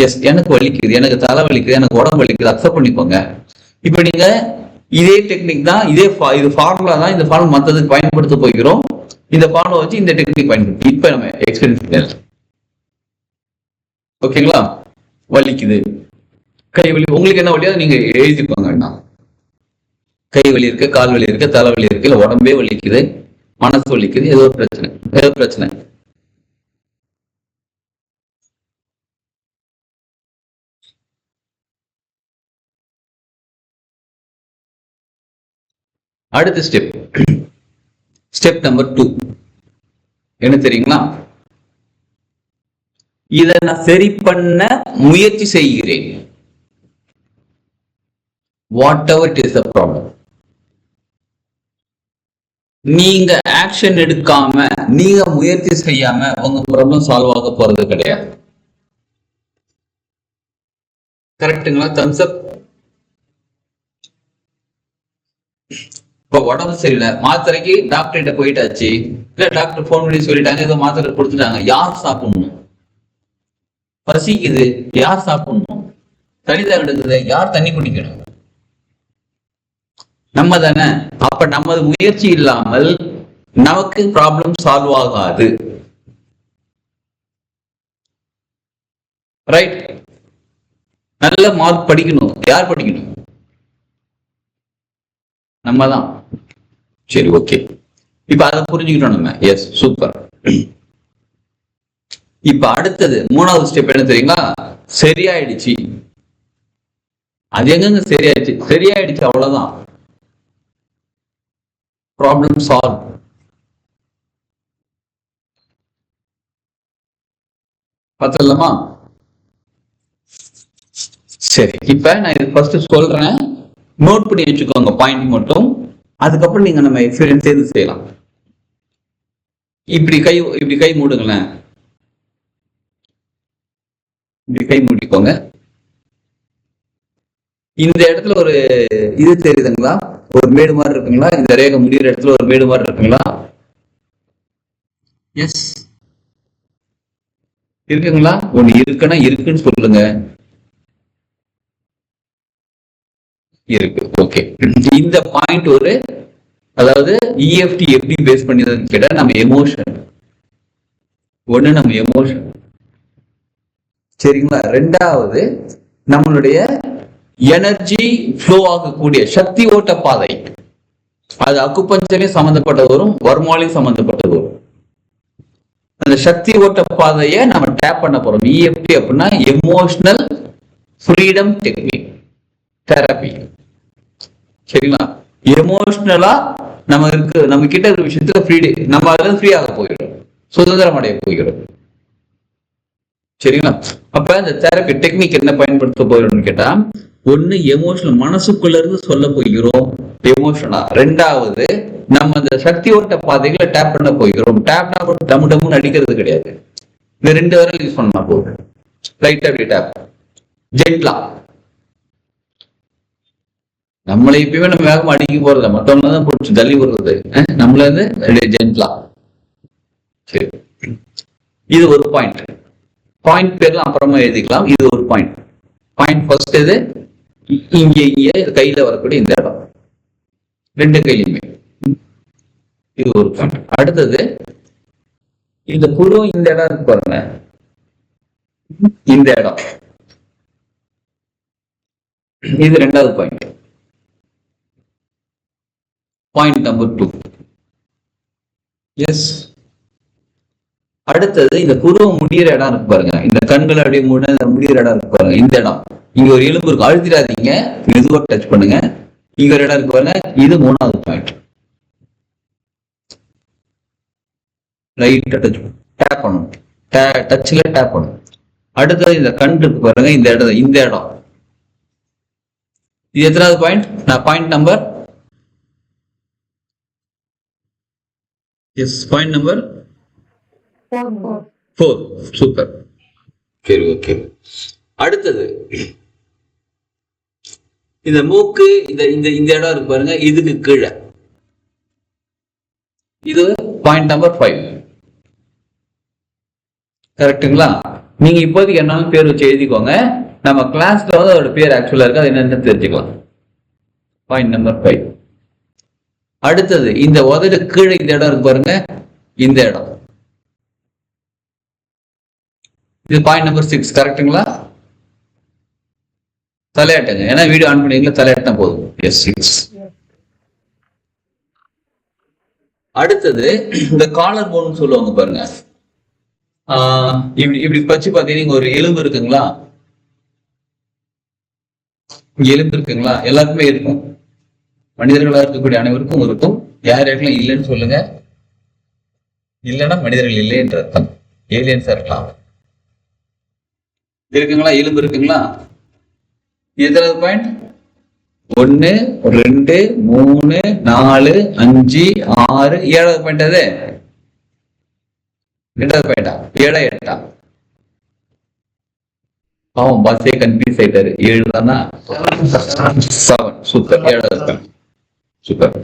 எஸ், எனக்கு வலிக்குது, எனக்கு தலை வலிக்குது, எனக்கு உடம்பு வலிக்குது, அக்செப்ட் பண்ணிக்கோங்க. இப்ப நீங்க இதே டெக்னிக் தான், இது ஃபார்முலா தான், இந்த ஃபார்முலா மத்ததுக்கு பயன்படுத்த போகிறோம். இந்த ஃபார்முலா வச்சு இந்த டெக்னிக் பயன்படுத்தி இப்ப நம்ம எக்ஸ்பீரியன்ஸ். ஓகேங்களா? வலிக்குது, கை வலி, உங்களுக்கு என்ன வலியோ நீங்க எழுதிக்கோங்க. வேண்டாம், கை வலி இருக்கு, கால் வலி இருக்கு, தலை வலி இருக்கு, இல்ல உடம்பே வலிக்குது, மனசு வலிக்குது, ஏதோ பிரச்சனை. அடுத்த ஸ்டெப் நம்பர் 2 என்ன தெரியுங்களா? இதை நான் சரி பண்ண முயற்சி செய்கிறேன். What ever it is a problem. நீங்க ஆக்ஷன் எடுக்காம, நீங்க முயற்சி செய்யாம உங்க ப்ராப்ளம் சால்வ் ஆக போறது கிடையாது. கரெக்டுங்களா? தம்ஸ் அப். இப்ப உடம்பு சரியில்லை, மாத்திரைக்கு டாக்டர் கிட்ட போயிட்டாச்சு, இல்ல டாக்டர் போன் பண்ணி சொல்லிட்டாங்க, ஏதோ மாத்திரை கொடுத்துட்டாங்க, யார் சாப்பிடணும்? பசிக்குது, யார் சாப்பிடணும்? தண்ணி தான் எடுக்குது, யார் தண்ணி குடிக்கணும்? நம்ம தானே. அப்ப நமது முயற்சி இல்லாமல் நமக்கு ப்ராப்ளம் சால்வ் ஆகாது. ரைட்? நல்ல மார்க் படிக்கணும், யார் படிக்கணும்? நம்ம தான். சரி, ஓகே. இப்ப அதை புரிஞ்சுக்கிட்டோம் நம்ம. Yes, super. இப்ப அடுத்தது 3வது ஸ்டெப் என்ன தெரியுங்களா? சரியாயிடுச்சு. அது எங்க சரியாயிடுச்சு, அவ்வளவுதான். Problem solve. பார்த்தலாமா? சரி, இப்ப நான் இது ஃபர்ஸ்ட் சொல்றேன், நோட் பண்ணி வச்சுக்கோங்க பாயிண்ட் மட்டும். அதுக்கப்புறம் நீங்க நம்ம எக்ஸ்பீரியன்ஸ் சேர்ந்து செய்யலாம். இப்படி கை மூடுங்களேன், இப்படி கை மூடிக்கோங்க. இந்த இடத்துல ஒரு இது தெரியுதுங்களா? ஒரு மேடு மாதிரி இருக்குங்களா? இந்த ரேகை முடிகிற இடத்துல ஒரு மேடு மாதிரி இருக்குங்களா? எஸ், இருக்குங்களா? ஒண்ணு இருக்குன்னா இருக்குன்னு சொல்லுங்க. இருக்கு, ஓகே. இந்த பாயிண்ட் ஒரு, அதாவது இஎஃப்டி எப்படி பேஸ் பண்ணியதுன்னு கேட்டா, நம்ம எமோஷன் சரிங்களா? 2வது நம்மளுடைய எனர்ஜி ஃப்ளோ ஆகக்கூடிய சக்தி ஓட்ட பாதை, அது அக்குபஞ்சரையும் சம்பந்தப்பட்டது வரும், வர்மாலையும் சம்பந்தப்பட்டது வரும். அந்த சக்தி ஓட்ட பாதையை நம்ம டேப் பண்ண போறோம். இஎஃப்டி அப்படின்னா எமோஷனல் ஃப்ரீடம் டெக்னிக் தெரப்பி. சரிங்களா? எமோஷனலா நம்ம கிட்ட இருக்கிற விஷயத்துல ஃப்ரீ, நம்ம அதுல ஃப்ரீ ஆக போகிறோம், சுதந்திரம் அடைய போகிறோம். சரிங்களா? அப்ப இந்த தெரப்பி டெக்னிக் என்ன பயன்படுத்த போகிறோம்னு கேட்டா, ஒண்ணு எமோஷனல், மனசுக்குள்ள இருந்து சொல்ல போகிறோம் எமோஷனா. 2வது நம்ம இந்த சக்தி ஓட்ட பாதைகளை டேப் பண்ண போகிறோம். டேப்னா டம்மு டம்முன்னு அடிக்கிறது கிடையாது. இந்த 2 விரல் யூஸ் பண்ணா போதும். லைட்டா அப்படி டேப், ஜென்ட்லா. நம்மளை இப்பவே நம்ம வேகமா அடிக்க போறது, மத்தவங்க தான் பிடிச்சி தள்ளி விடுறது, நம்மள இருந்து ஜென்ட்லா. சரி, இது ஒரு பாயிண்ட். பேர்லாம் அப்புறமா எழுதிக்கலாம். இது ஒரு பாயிண்ட் ஃபர்ஸ்ட். இது இங்க கையில வரக்கூடிய இந்த இடம், 2 கையுமே, இது ஒரு பாயிண்ட். அடுத்தது இந்த புழு, இந்த இடம் இருக்கு பாருங்க, இந்த இடம், இது 2வது பாயிண்ட் நம்பர் 2. எஸ். அடுத்தது இந்த புருவம் முடிகிற இடம் இருக்கு பாருங்க, இந்த கண்கள் அப்படியே முடிகிற இடம் இருக்கு பாருங்க, இந்த இடம். இங்க ஒரு எலும்பு இருக்கு, அழுத்திடாதீங்க, மெதுவா டச் பண்ணுங்க. இங்க ஒரு இடம் இருக்கு பாருங்க, இது 3வது பாயிண்ட். லைட்டா டச் பண்ணணும், டச்ல டேப் பண்ணணும். அடுத்தது இந்த கண் இருக்கு பாருங்க, இந்த இடம் இது எத்தனாவது பாயிண்ட்? நான் point number point number 4. Super. சரி, ஓகே. அடுத்தது இந்த மூக்கு, இந்த இடம் இருக்கு பாருங்க, இதுக்கு கீழே இது பாயிண்ட் நம்பர் 5. கரெக்டுங்களா? நீங்க இப்போதைக்கு என்னாலும் பேர் வச்சு எழுதிக்கோங்க. நம்ம கிளாஸ்ல வந்து அதோட பேர் ஆக்சுவலா இருக்கு, அது என்னன்னு தெரிஞ்சுக்கலாம். Point number 5. அடுத்தது இந்த உதடு கீழே இந்த இடம் இருக்கு பாருங்க, இந்த இடம் இது பாயிண்ட் நம்பர் 6. கரெக்டுங்களா? தலையாட்டுங்க, ஏன்னா வீடியோ ஆன் பண்ணீங்களா, தலையாட்டினா போதும். எஸ், 6. அடுத்தது இந்த காலர் போன் சொல்லுவாங்க பாருங்க. இப்படி பச்சு பாத்தீங்கன்னா ஒரு எலும்பு இருக்குங்களா, எலும்பு இருக்குங்களா, எல்லாருக்குமே இருக்கும். மனிதர்களா இருக்கக்கூடிய அனைவருக்கும் இருக்கும். யார் யாருக்கெல்லாம் இல்லைன்னு சொல்லுங்க. இல்லைன்னா மனிதர்கள் இல்லை என்ற அர்த்தம், ஏலியன்ஸா இருக்கலாம். இருக்குங்களா? எலும்பு இருக்குங்களா? எத்தனாவது பாயிண்ட்? 1, 2, 3, 4, 5, 6, 7வது பாயிண்ட். அது 2வது பாயிண்டா? 7, 8? பாவம், பாஸே கன்ஃபியூஸ் ஆயிட்டாரு. 7 தானா? 7. சூப்பர், 7வது பாயிண்ட். சூப்பர்.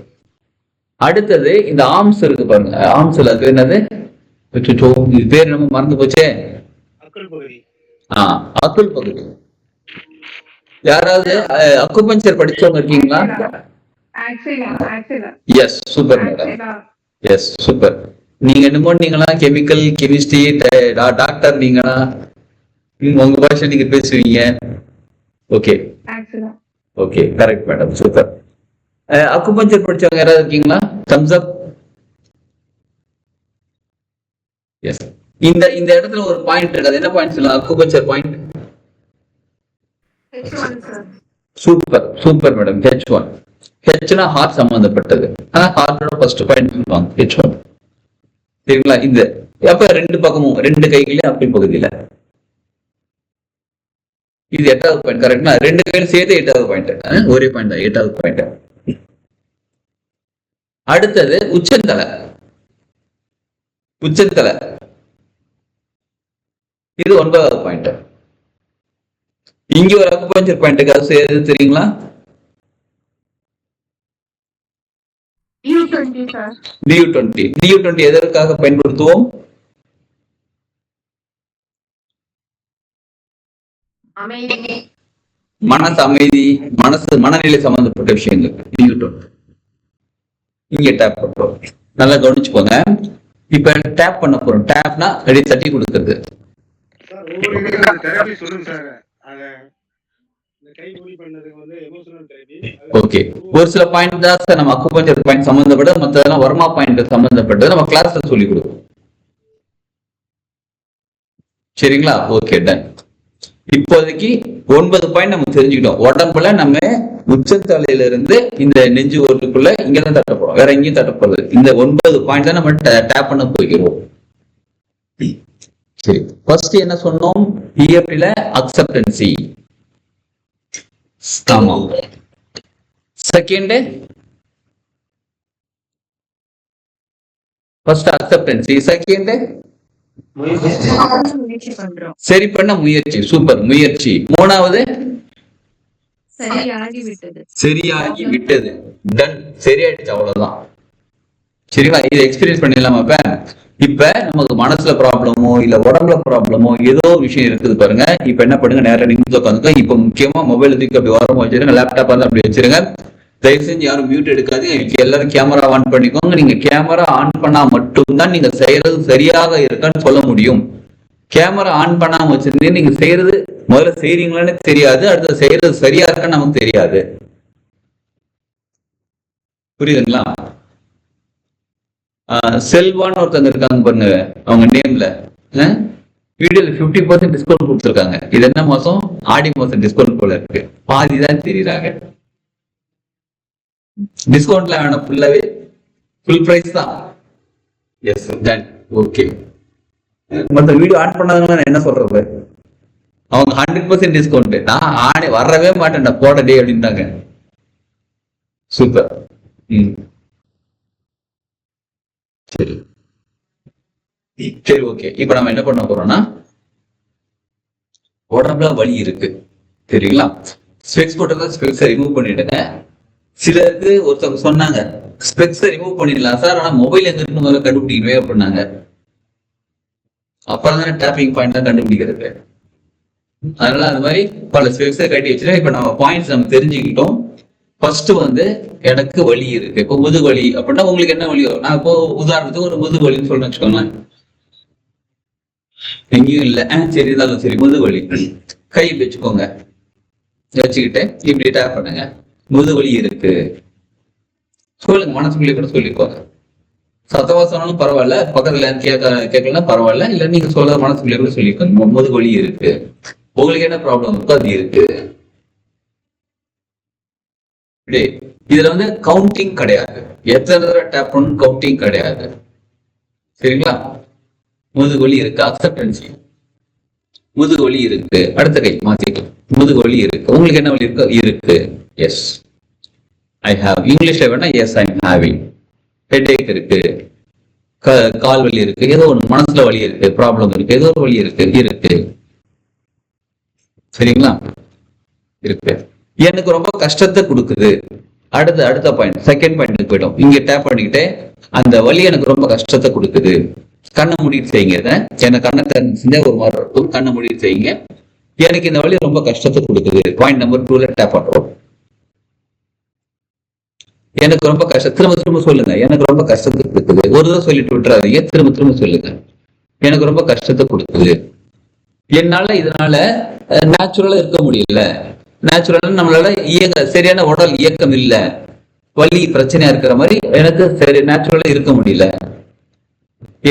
அடுத்தது இந்த ஆர்ம்ஸ் இருக்கு பாருங்க, ஆர்ம்ஸ்ல அது என்னது? இது பேர் நம்ம மறந்து போச்சே. அக்குள் பகுதி. யாராவது அக்குபஞ்சர் படிச்சவங்க இருக்கீங்களா? Yes, super madam. Yes, super. நீங்க என்னமோ நீங்களா கெமிக்கல், கெமிஸ்ட்ரி, டாக்டர், நீங்களா உங்க பாஷை நீங்க பேசுவீங்க. Okay, okay, correct madam, super. Acupuncture படிச்சவங்க யாராவது இருக்கீங்களா? Thumbs up. எஸ். இந்த இடத்துல ஒரு பாயிண்ட் இருக்கு, அது என்ன பாயிண்ட் சொல்லுங்க? Acupuncture point. Super, super madam. H1. Hனா ஹார்ட் சம்பந்தப்பட்டது. ஹார்ட்டோட ஃபர்ஸ்ட் பாயிண்ட் சொல்லுவாங்க H1. சரிங்களா? இந்த அப்ப 2 பக்கமும் 2 கைகளே அப்படி பகுதியில இது 8வது பாயிண்ட். கரெக்ட்னா? 2 கையில சேர்த்து 8வது பாயிண்ட். ஒரே பாயிண்ட் தான், 8வது பாயிண்ட். அடுத்தது உச்சந்தலை. உச்சந்தலை இது 9வது பாயிண்ட். இங்க ஒரு அக்குபஞ்சர் பாயிண்ட் எது தெரியுங்களா? DU20 எதற்காக பயன்படுத்துவோம்? மனசு அமைதி, மனநிலை சம்பந்தப்பட்ட விஷயங்கள். DU20 இங்க டேப் பண்றோம். நல்லா கவனிச்சுக்கோங்க. இப்ப டேப் பண்ண போறோம். டேப்னா அடி தட்டி கொடுக்கிறது. ஓகே, ஒரு சில பாயிண்ட் தான் சார் நம்ம அக்குபஞ்சர் பாயிண்ட் சம்பந்தப்பட்ட, மற்றதெல்லாம் வர்மா பாயிண்ட் சம்பந்தப்பட்டது நம்ம கிளாஸ்ல சொல்லி கொடுப்போம். சரிங்களா? Okay, done. இப்போதைக்கு 9 பாயிண்ட் நம்ம தெரிஞ்சுக்கிட்டோம். உடம்புல நம்ம உச்சத்தலையில இருந்து இந்த நெஞ்சு ஓட்டுக்குள்ள இங்கதான் தட்ட போறோம், வேற எங்கேயும் தட்ட போறது. இந்த 9 பாயிண்ட் தான் நம்ம டேப் பண்ண போகிறோம். சரி, ஃபர்ஸ்ட் என்ன சொன்னோம்? EFTல அக்செப்டன்சி. ஆமா. செகண்ட் ஃபர்ஸ்ட் அக்செப்டன்சி, செகண்ட் சரி பண்ண முயற்சி. சூப்பர், முயற்சி. 3வது சரியாகி விட்டது. டன், சரியாயிடுச்சு, அவ்வளவுதான். சரிங்களா? இதை எக்ஸ்பீரியன்ஸ் பண்ணிடலாமா? இப்ப நமக்கு மனசுல ப்ராப்ளமோ இல்ல உடம்புல ப்ராப்ளமோ ஏதோ விஷயம் இருக்குது பாருங்க. இப்ப என்ன பண்ணுங்க, நேரம் நிமிஷம் உட்காந்துங்க. இப்ப முக்கியமா மொபைல் தூக்கி அப்படி ஓரமா வச்சிருங்க, லேப்டாப் வந்து அப்படி வச்சிருங்க. தயவு செஞ்சு யாரும் மியூட் எடுக்காதீங்க. எல்லாரும் கேமரா ஆன் பண்ணிக்கோங்க. நீங்க கேமரா ஆன் பண்ணா மட்டும்தான் நீங்க செய்யறது சரியாக இருக்கான்னு சொல்ல முடியும். கேமரா ஆன் பண்ணாம வச்சிருந்தீங்க, நீங்க செய்யறது முதல்ல செய்றீங்களான்னு தெரியாது, அடுத்தது செய்யறது சரியா இருக்கான்னு நமக்கு தெரியாது. புரியுதுங்களா? செல்வான்னு ஒருத்தங்க இருக்காங்க பாருங்க, அவங்க நேம்ல வீடியோல 50% டிஸ்கவுண்ட் கொடுத்துருக்காங்க. இது என்ன மாசம்? ஆடி மாசம் டிஸ்கவுண்ட் போல இருக்கு. பாதிதான் தெரியுறாங்க. டிஸ்கவுண்ட்ல வேணும், ஃபுல்லாவே ஃபுல் பிரைஸ் தான். Yes, done. ஓகே, மத்த வீடியோ ஆன் பண்ணாங்கன்னா என்ன சொல்றது? அவங்க 100% டிஸ்கவுண்ட். நான் ஆனே வரவே மாட்டேன் போடடே அப்படின்ட்டாங்க. சூப்பர். சரி சரி ஓகே. இப்ப நம்ம என்ன பண்ண போறோம்னா, உடம்புல வலி இருக்கு சரிங்களா, ஸ்பெக்ஸ் போட்டதா ஸ்பெக்ஸை ரிமூவ் பண்ணிடுங்க. சிலருக்கு ஒருத்தவங்க சொன்னாங்க ஸ்பெக்ஸை ரிமூவ் பண்ணிடலாம் சார், ஆனா மொபைல் எங்க இருக்கு முதல்ல கண்டுபிடிக்கவே அப்படின்னாங்க. அப்புறம் தானே டேப்பிங் பாயிண்ட் தான் கண்டுபிடிக்கிறது. அதனால அந்த மாதிரி பல ஸ்பெக்ஸை கட்டி வச்சுட்டு இப்ப நம்ம பாயிண்ட்ஸ் நம்ம தெரிஞ்சுக்கிட்டோம். ஃபர்ஸ்ட் எனக்கு வலி இருக்கு. இப்போ முதுகு வலி அப்படின்னா உங்களுக்கு என்ன வலியோ, நான் இப்போ உதாரணத்துக்கு ஒரு முதுகு வலின்னு சொல்றேன்னு வச்சுக்கோங்களேன். எங்கேயும் இல்லை, சரி இருந்தாலும் சரி முதுகு வலி. கை வச்சுக்கோங்க, வச்சுக்கிட்டு இப்படி டேப் பண்ணுங்க. முதுகு வலி இருக்கு சொல்லுங்க, மனசுக்குள்ளே கூட சொல்லிக்கோங்க. சத்தமா சொன்னாலும் பரவாயில்ல, பக்கத்துல கேட்கலாம் பரவாயில்ல, இல்ல நீங்க சொல்ல மனசுக்குள்ளே கூட சொல்லிக்கோங்க. முதுகு வலி இருக்கு, உங்களுக்கு என்ன ப்ராப்ளம் இருக்கோ அது இருக்கு. இதுல கவுண்டிங் கிடையாது, எத்தனை தடவை டேப் பண்ணணும் கவுண்டிங் கிடையாது சரிங்களா. முதுகுவலி இருக்கு, அக்செப்டன்சி. முதுகுவலி இருக்கு, அடுத்த கை மாத்திக்கலாம். முதுகுவலி இருக்கு, உங்களுக்கு என்ன வலி இருக்கு? இருக்கு, எஸ் ஐ ஹாவ். இங்கிலீஷ்ல வேணா yes I am having. Headache இருக்கு, கால் வலி இருக்கு, ஏதோ ஒன்று மனசுல வலி இருக்கு, ப்ராப்ளம் இருக்கு, ஏதோ ஒரு வலி இருக்கு இருக்கு சரிங்களா. இருக்கு, எனக்கு ரொம்ப கஷ்டத்தை கொடுக்குது. அடுத்த பாயிண்ட், செகண்ட் பாயிண்ட் போயிடும். இங்க டேப் பண்ணிக்கிட்டே அந்த வலி எனக்கு ரொம்ப கஷ்டத்தை கொடுக்குது. கண்ணை மூடிட்டு செய்யுங்க. எனக்கு கண்ணை செஞ்சா ஒரு மாதிரி இருக்கும், கண்ணை மூடிட்டு செய்யுங்க. எனக்கு இந்த வலி ரொம்ப கஷ்டத்தை கொடுக்குது. பாயிண்ட் நம்பர் 2ல டேப் பண்றோம். எனக்கு ரொம்ப கஷ்டம், திரும்ப திரும்ப சொல்லுங்க. எனக்கு ரொம்ப கஷ்டத்தை கொடுக்குது. ஒரு தடவை சொல்லிட்டு விட்டுறாதீங்க, திரும்ப திரும்ப சொல்லுங்க. எனக்கு ரொம்ப கஷ்டத்தை கொடுக்குது. என்னால இதனால நேச்சுரலா இருக்க முடியல. நேச்சுரலா நம்மளால சரியான உடல் இயக்கம் இல்ல, வலி பிரச்சனையா இருக்கிற மாதிரி எனக்கு சரி நேச்சுரலா இருக்க முடியல.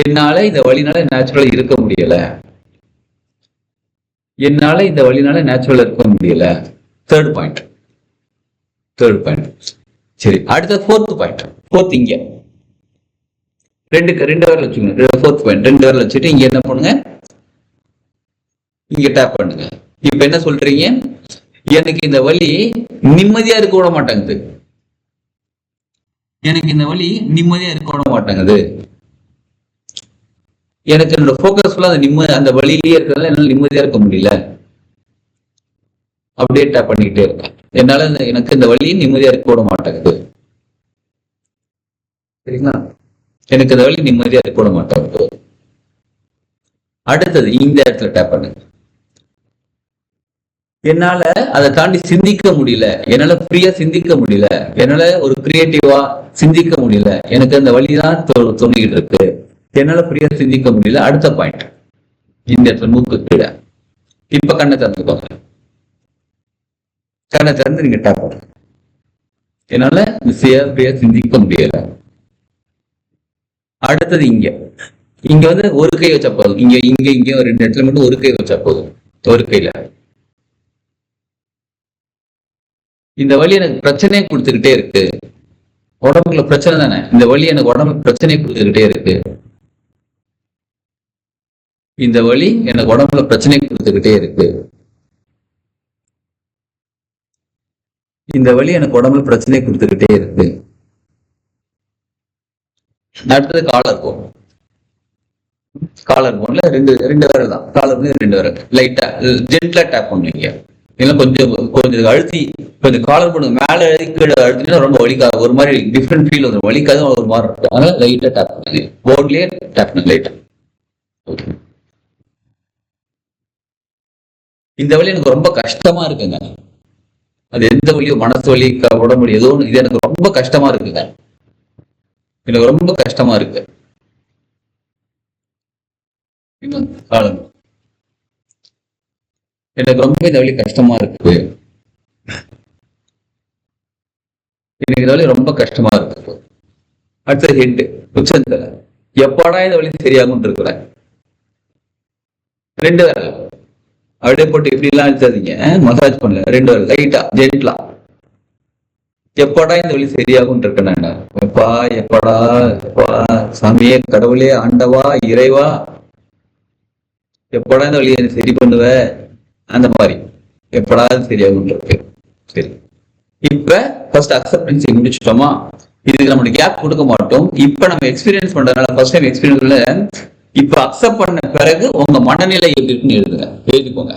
என்னால இந்த வழினால நேச்சுரலா இருக்க முடியல. என்னால இந்த வழினால நேச்சுரலா இருக்க முடியல. Third point. சரி, அடுத்த ஃபோர்த் பாயிண்ட். ஃபோர்த் இங்க ரெண்டு பேர்ல வச்சுக்கோங்க. ஃபோர்த் பாயிண்ட் 2 பேர்ல வச்சுட்டு இங்க என்ன பண்ணுங்க, இங்க டேப் பண்ணுங்க. இப்ப என்ன சொல்றீங்க, எனக்கு இந்த வலி நிம்மதியா இருக்க விட மாட்டேங்குது. எனக்கு இந்த வலி நிம்மதியா இருக்க விட மாட்டேங்குது. எனக்கு என்னோட போக்கஸ் ஃபுல்லா அந்த வழியிலேயே இருக்கிறதால என்னால நிம்மதியா இருக்க முடியல. அப்படியே டேப் பண்ணிக்கிட்டே இருக்கேன். என்னால எனக்கு இந்த வழி நிம்மதியா இருக்க விட மாட்டேங்குது சரிங்களா. எனக்கு இந்த வழி நிம்மதியா இருக்க விட மாட்டேங்குது. அடுத்தது இந்த இடத்துல டேப் பண்ணுங்க. என்னால அதை தாண்டி சிந்திக்க முடியல, என்னால ஃப்ரீயா சிந்திக்க முடியல, என்னால ஒரு கிரியேட்டிவா சிந்திக்க முடியல, எனக்கு அந்த வழிதான் தோணிக்கிட்டு இருக்கு, என்னால ஃப்ரீயா சிந்திக்க முடியல. அடுத்த பாயிண்ட் இந்த இடத்துல மூக்கு கீழே. இப்ப கண்ணை திறந்துக்கோங்க. கண்ணை திறந்து நீங்க டேப் பண்ணுங்க. என்னால ஃப்ரீயா சிந்திக்க முடியல. அடுத்தது இங்க ஒரு கை வச்சா போதும். இங்க 2 இடத்துல மட்டும் ஒரு கை வச்சா போதும். ஒரு கையில இந்த வலி எனக்கு பிரச்சனையை கொடுத்துக்கிட்டே இருக்கு. உடம்புல பிரச்சனை தானே, இந்த வலி எனக்கு உடம்புல பிரச்சனையை கொடுத்துக்கிட்டே இருக்கு. இந்த வலி எனக்கு உடம்புல பிரச்சனை கொடுத்துக்கிட்டே இருக்கு. இந்த வலி எனக்கு உடம்புல பிரச்சனை கொடுத்துக்கிட்டே இருக்கு. அடுத்தது காலர் போன். காலர் போன்ல ரெண்டு விரல் தான். காலர் போன் 2 விரல் லைட்டா ஜென்ட்லா டேப் பண்ணுவீங்க. இல்லை கொஞ்சம் அழுத்தி, கொஞ்சம் காலர் பண்ணுங்க. மேல கீழே அழுத்தினா ரொம்ப வலிக்காது, ஒரு மாதிரி டிஃப்ரெண்ட் ஃபீல் வந்துடும். வலிக்காது, ஒரு மாதிரி இருக்கும். அதனால லைட்டா டேப் பண்ணுங்க. போர்ட்லயே டேப் பண்ணுங்க லைட்டா. இந்த வலி எனக்கு ரொம்ப கஷ்டமா இருக்குங்க. அது எந்த வலியோ, மனசு வலி, உடம்பு வலி, ஏதோ இது எனக்கு ரொம்ப கஷ்டமா இருக்குங்க. எனக்கு ரொம்ப கஷ்டமா இருக்கு. எனக்கு ரொம்ப இந்த வலி கஷ்டமா இருக்கு. எனக்கு இந்த வலி ரொம்ப கஷ்டமா இருக்கு. அடுத்தது ஹெட், உச்சத்துல. எப்படா இந்த வலி சரியாகும் இருக்கிறேன். 2 விரல் அப்படியே போட்டு இப்படி எல்லாம் அழுத்தாதீங்க, மசாஜ் பண்ணல. 2 விரல் லைட்டா ஜென்ட்லா. எப்படா இந்த வலி சரியாகும் இருக்கேன். எப்படா சாமியே, கடவுளே, ஆண்டவா, இறைவா, எப்படா இந்த வழியை சரி பண்ணுவ அந்த மாதிரி எப்படாவது சரியாகும் இருக்கு. சரி, இப்ப ஃபர்ஸ்ட் அக்செப்டன்ஸ் முடிச்சிட்டோமா? இதுக்கு நம்ம கேப் கொடுக்க மாட்டோம். இப்ப நம்ம எக்ஸ்பீரியன்ஸ் பண்றதுனால ஃபர்ஸ்ட் டைம் எக்ஸ்பீரியன்ஸ்ல இப்ப அக்செப்ட் பண்ண பிறகு உங்க மனநிலை எப்படி இருக்குன்னு எழுதிக்கோங்க.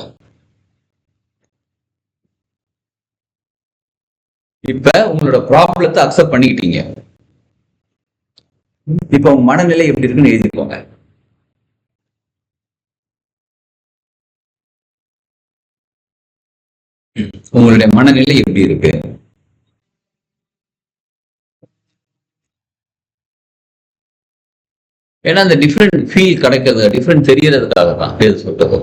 இப்ப உங்களோட ப்ராப்ளத்தை அக்செப்ட் பண்ணிக்கிட்டீங்க. இப்ப உங்க மனநிலை எப்படி இருக்குன்னு எழுதிக்கோங்க. உங்களுடைய மனநிலை எப்படி இருக்கு? ஏன்னா அந்த டிஃப்ரெண்ட் ஃபீல் கிடைக்கிறது, டிஃப்ரெண்ட் தெரியறதுக்காக தான் பேர் சொல்றது.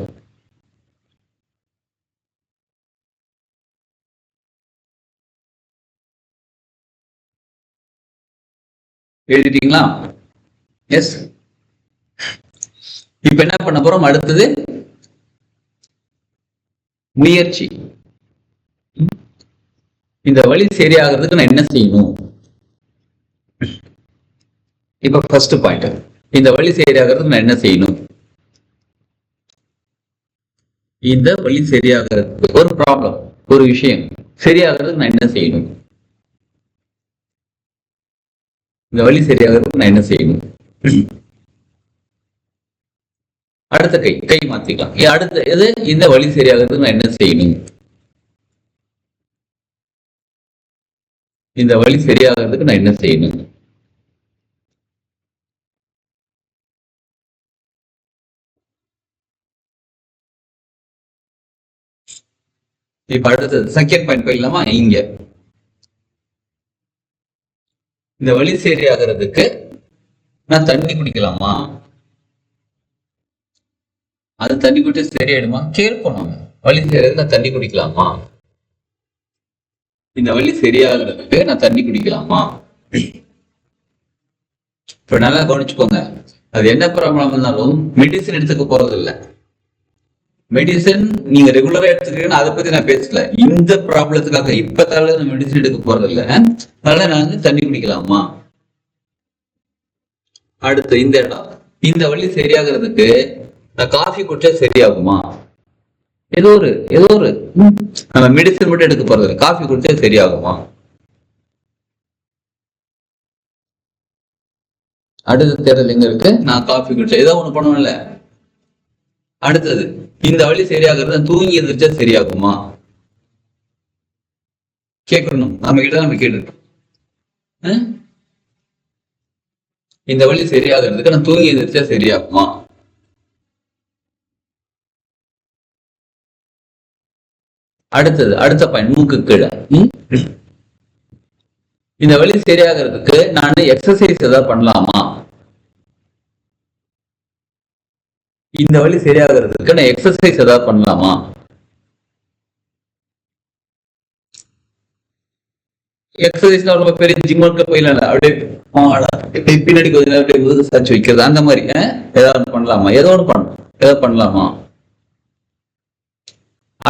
எழுதிட்டீங்களா? எஸ். இப்ப என்ன பண்ண போறோம்? அடுத்தது முயற்சி. இந்த வழி சரியாகிறதுக்கு நான் என்ன செய்யணும்? இப்ப ஃபர்ஸ்ட் பாயிண்ட், இந்த வழி சரியாகிறதுக்கு நான் என்ன செய்யணும்? இந்த வழி சரியாகிறதுக்கு ஒரு ப்ராப்ளம், ஒரு விஷயம் சரியாகிறதுக்கு நான் என்ன செய்யணும்? இந்த வழி சரியாகிறதுக்கு நான் என்ன செய்யணும்? அடுத்த கை மாத்திக்கலாம். அடுத்த எது? இந்த வழி சரியாகிறதுக்கு நான் என்ன செய்யணும்? இந்த வழி சரியாகிறதுக்கு நான் என்ன செய்யணும்? இப்ப அடுத்தது செகண்ட் பாயிண்ட் போயிடலாமா? இங்க இந்த வழி சரியாகிறதுக்கு நான் தண்ணி குடிக்கலாமா? அது தண்ணி குடிச்சு சரியாயிடுமா? கேட்போம். வழி சரியாகிறது நான் தண்ணி குடிக்கலாமா? இந்த வழி சரியாகிறதுக்கு நான் தண்ணி குடிக்கலாமா? இப்ப நல்லா கவனிச்சுக்கோங்க. அது என்ன ப்ராப்ளம் இருந்தாலும் மெடிசன் எடுத்துக்க போறது இல்லை. மெடிசன் நீங்க ரெகுலரா எடுத்துக்கிறீங்கன்னா அதை பத்தி நான் பேசல. இந்த ப்ராப்ளத்துக்காக இப்பத்தால நான் மெடிசன் எடுக்க போறது இல்லை. அதனால நான் தண்ணி குடிக்கலாமா? அடுத்து இந்த இடம், இந்த வழி சரியாகிறதுக்கு நான் காஃபி குடிச்சா சரியாகுமா? ஏதோ ஒரு நம்ம மெடிசன் மட்டும் எடுக்க போறது இல்லை, காஃபி குடிச்சா சரியாகுமா? அடுத்த தேடல் எங்க இருக்கு? நான் காஃபி குடிச்சா ஏதோ ஒண்ணு பண்ணுவேன்ல. அடுத்தது இந்த வழி சரியாகிறது தூங்கி எந்திரிச்சா சரியாகுமா? கேட்கணும், நம்ம கிட்ட நம்ம கேட்டுட்டோம். இந்த வழி சரியாகிறதுக்கு நான் தூங்கி எந்திரிச்சா சரியாகுமா? அடுத்தது அடுத்த பாயிண்ட், மூக்கு கீழே. இந்த வழி சரியாகிறதுக்கு நான் எக்ஸசைஸ் ஏதாவது பண்ணலாமா? இந்த வழி சரியாகிறதுக்கு நான் எக்ஸசைஸ் ஏதாவது பண்ணலாமா? எக்ஸசைஸ்ல ரொம்ப பெரிய ஜிம்முக்கு போயிடலாம், அப்படியே பின்னாடி கொஞ்சம் அப்படியே முதுகு சாட்சி வைக்கிறது, அந்த மாதிரி ஏதாவது பண்ணலாமா? ஏதோ பண்ணலாமா?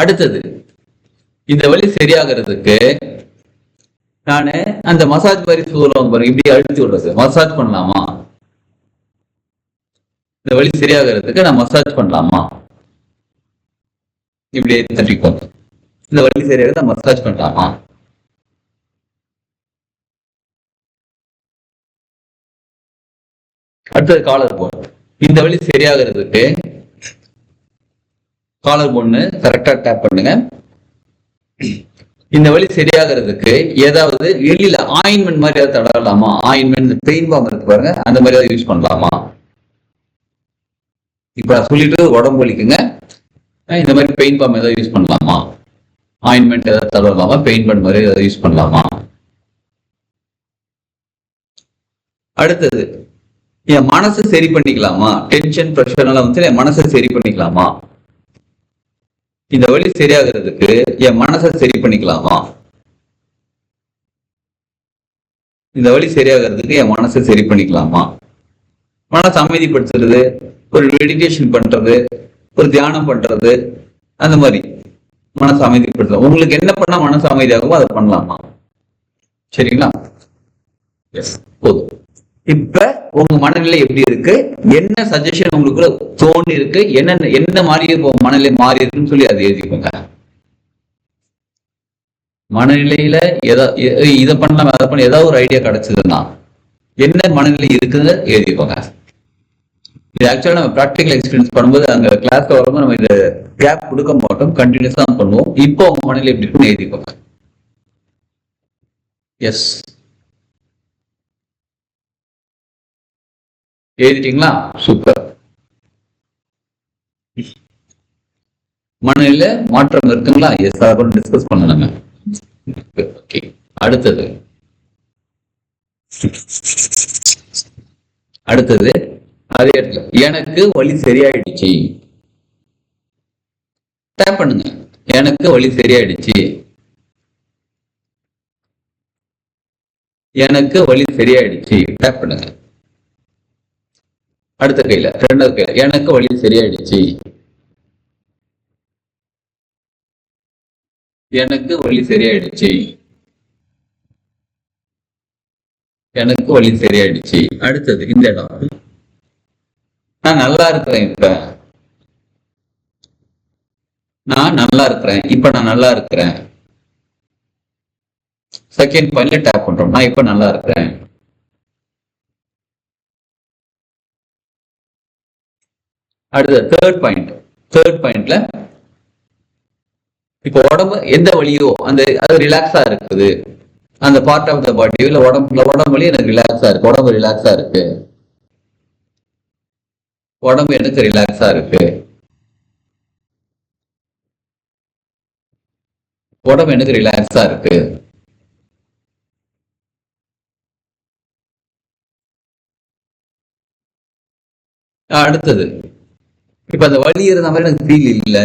அடுத்தது இந்த வழி சரியாகிறதுக்கு நானு அந்த மசாஜ் மாதிரி சொல்லுவாங்க பாருங்க, இப்படி அழுத்தி விடுறது, மசாஜ் பண்ணலாமா? இந்த வழி சரியாகிறதுக்கு நான் மசாஜ் பண்ணலாமா? இப்படி தட்டிக்கோங்க. இந்த வழி சரியாக நான் மசாஜ் பண்ணலாமா? அடுத்தது காலர் போன். இந்த வழி சரியாகிறதுக்கு காலர் போன் கரெக்டா டேப் பண்ணுங்க. இந்த வழி சரியாகிறதுக்கு ஏதாவது வெளியில ஆயின்மெண்ட் மாதிரி ஏதாவது தடவலாமா? ஆயின்மெண்ட், பெயின் பாம் இருக்கு பாருங்க, அந்த மாதிரி ஏதாவது யூஸ் பண்ணலாமா? இப்ப சொல்லிட்டு உடம்பு வலிக்குங்க, இந்த மாதிரி பெயின் பாம் ஏதாவது யூஸ் பண்ணலாமா? ஆயின்மெண்ட் ஏதாவது தடவலாமா? பெயின் பாம் மாதிரி ஏதாவது யூஸ் பண்ணலாமா? அடுத்தது என் மனசை சரி பண்ணிக்கலாமா? டென்ஷன் பிரஷர்னால வந்து என் மனசை சரி பண்ணிக்கலாமா? இந்த வழி சரியாகிறதுக்கு என் மனசை சரி பண்ணிக்கலாமா? இந்த வழி சரியாகிறதுக்கு என் மனசை சரி பண்ணிக்கலாமா? மனசை அமைதிப்படுத்துறது, ஒரு மெடிடேஷன் பண்றது, ஒரு தியானம் பண்றது, அந்த மாதிரி மனசை அமைதிப்படுத்துறது. உங்களுக்கு என்ன பண்ணா மனசு அமைதியாகுமோ அதை பண்ணலாமா? சரிங்களா? எஸ், போதும். இப்ப உங்க மனநிலை எப்படி இருக்கு, என்ன சஜஷன் உங்களுக்குள்ள தோணி இருக்கு, என்ன என்ன மாறி மனநிலை மாறி இருக்குன்னு சொல்லி அதை எழுதிக்கோங்க. மனநிலையில இதை பண்ணலாம் அதை பண்ண ஏதாவது ஒரு ஐடியா கிடைச்சதுன்னா என்ன மனநிலை இருக்குன்னு எழுதிக்கோங்க. இது ஆக்சுவலா நம்ம ப்ராக்டிகல் எக்ஸ்பீரியன்ஸ் பண்ணும்போது அங்க கிளாஸ்ல வரும்போது நம்ம இதை கேப் கொடுக்க மாட்டோம், கண்டினியூஸா தான் பண்ணுவோம். இப்போ உங்க மனநிலை எப்படி இருக்குன்னு எழுதிக்கோங்க. எஸ், எழுதிட்டீங்களா? சூப்பர். மனநிலை மாற்றம் இருக்குங்களா? எஸ், அதை டிஸ்கஸ் பண்ணலாங்க. ஓகே, அடுத்தது அதே இடத்துல எனக்கு வழி சரியாயிடுச்சு. டேப் பண்ணுங்க. எனக்கு வழி சரியாயிடுச்சு, எனக்கு வழி சரியாயிடுச்சு. டேப் பண்ணுங்க. அடுத்த கையில ரெண்டாவது கையில எனக்கு வழி சரியாயிடுச்சு, எனக்கு வழி சரியாயிடுச்சு, எனக்கு வழி சரியாயிடுச்சு. அடுத்தது இந்த இடம், நான் நல்லா இருக்கிறேன். இப்ப நான் நல்லா இருக்கிறேன், இப்ப நான் நல்லா இருக்கிறேன். செகண்ட் பாயிண்ட்ல டேப் பண்றோம். நான் இப்ப நல்லா இருக்கிறேன். அடுத்தது தேர்ட் பாயிண்ட்ல இப்ப உடம்பு எந்த வழியோ அது ரிலாக்ஸா இருக்குது, அந்த பார்ட் ஆஃப் த பாடியோ இல்ல உடம்பு வழி எனக்கு ரிலாக்ஸா இருக்கு, உடம்பு ரிலாக்ஸா இருக்கு, உடம்பு எனக்கு ரிலாக்ஸா இருக்கு, உடம்பு எனக்கு ரிலாக்ஸா இருக்கு. அடுத்தது இப்ப அந்த வலி இருந்த மாதிரி எனக்கு ஃபீல் இல்ல.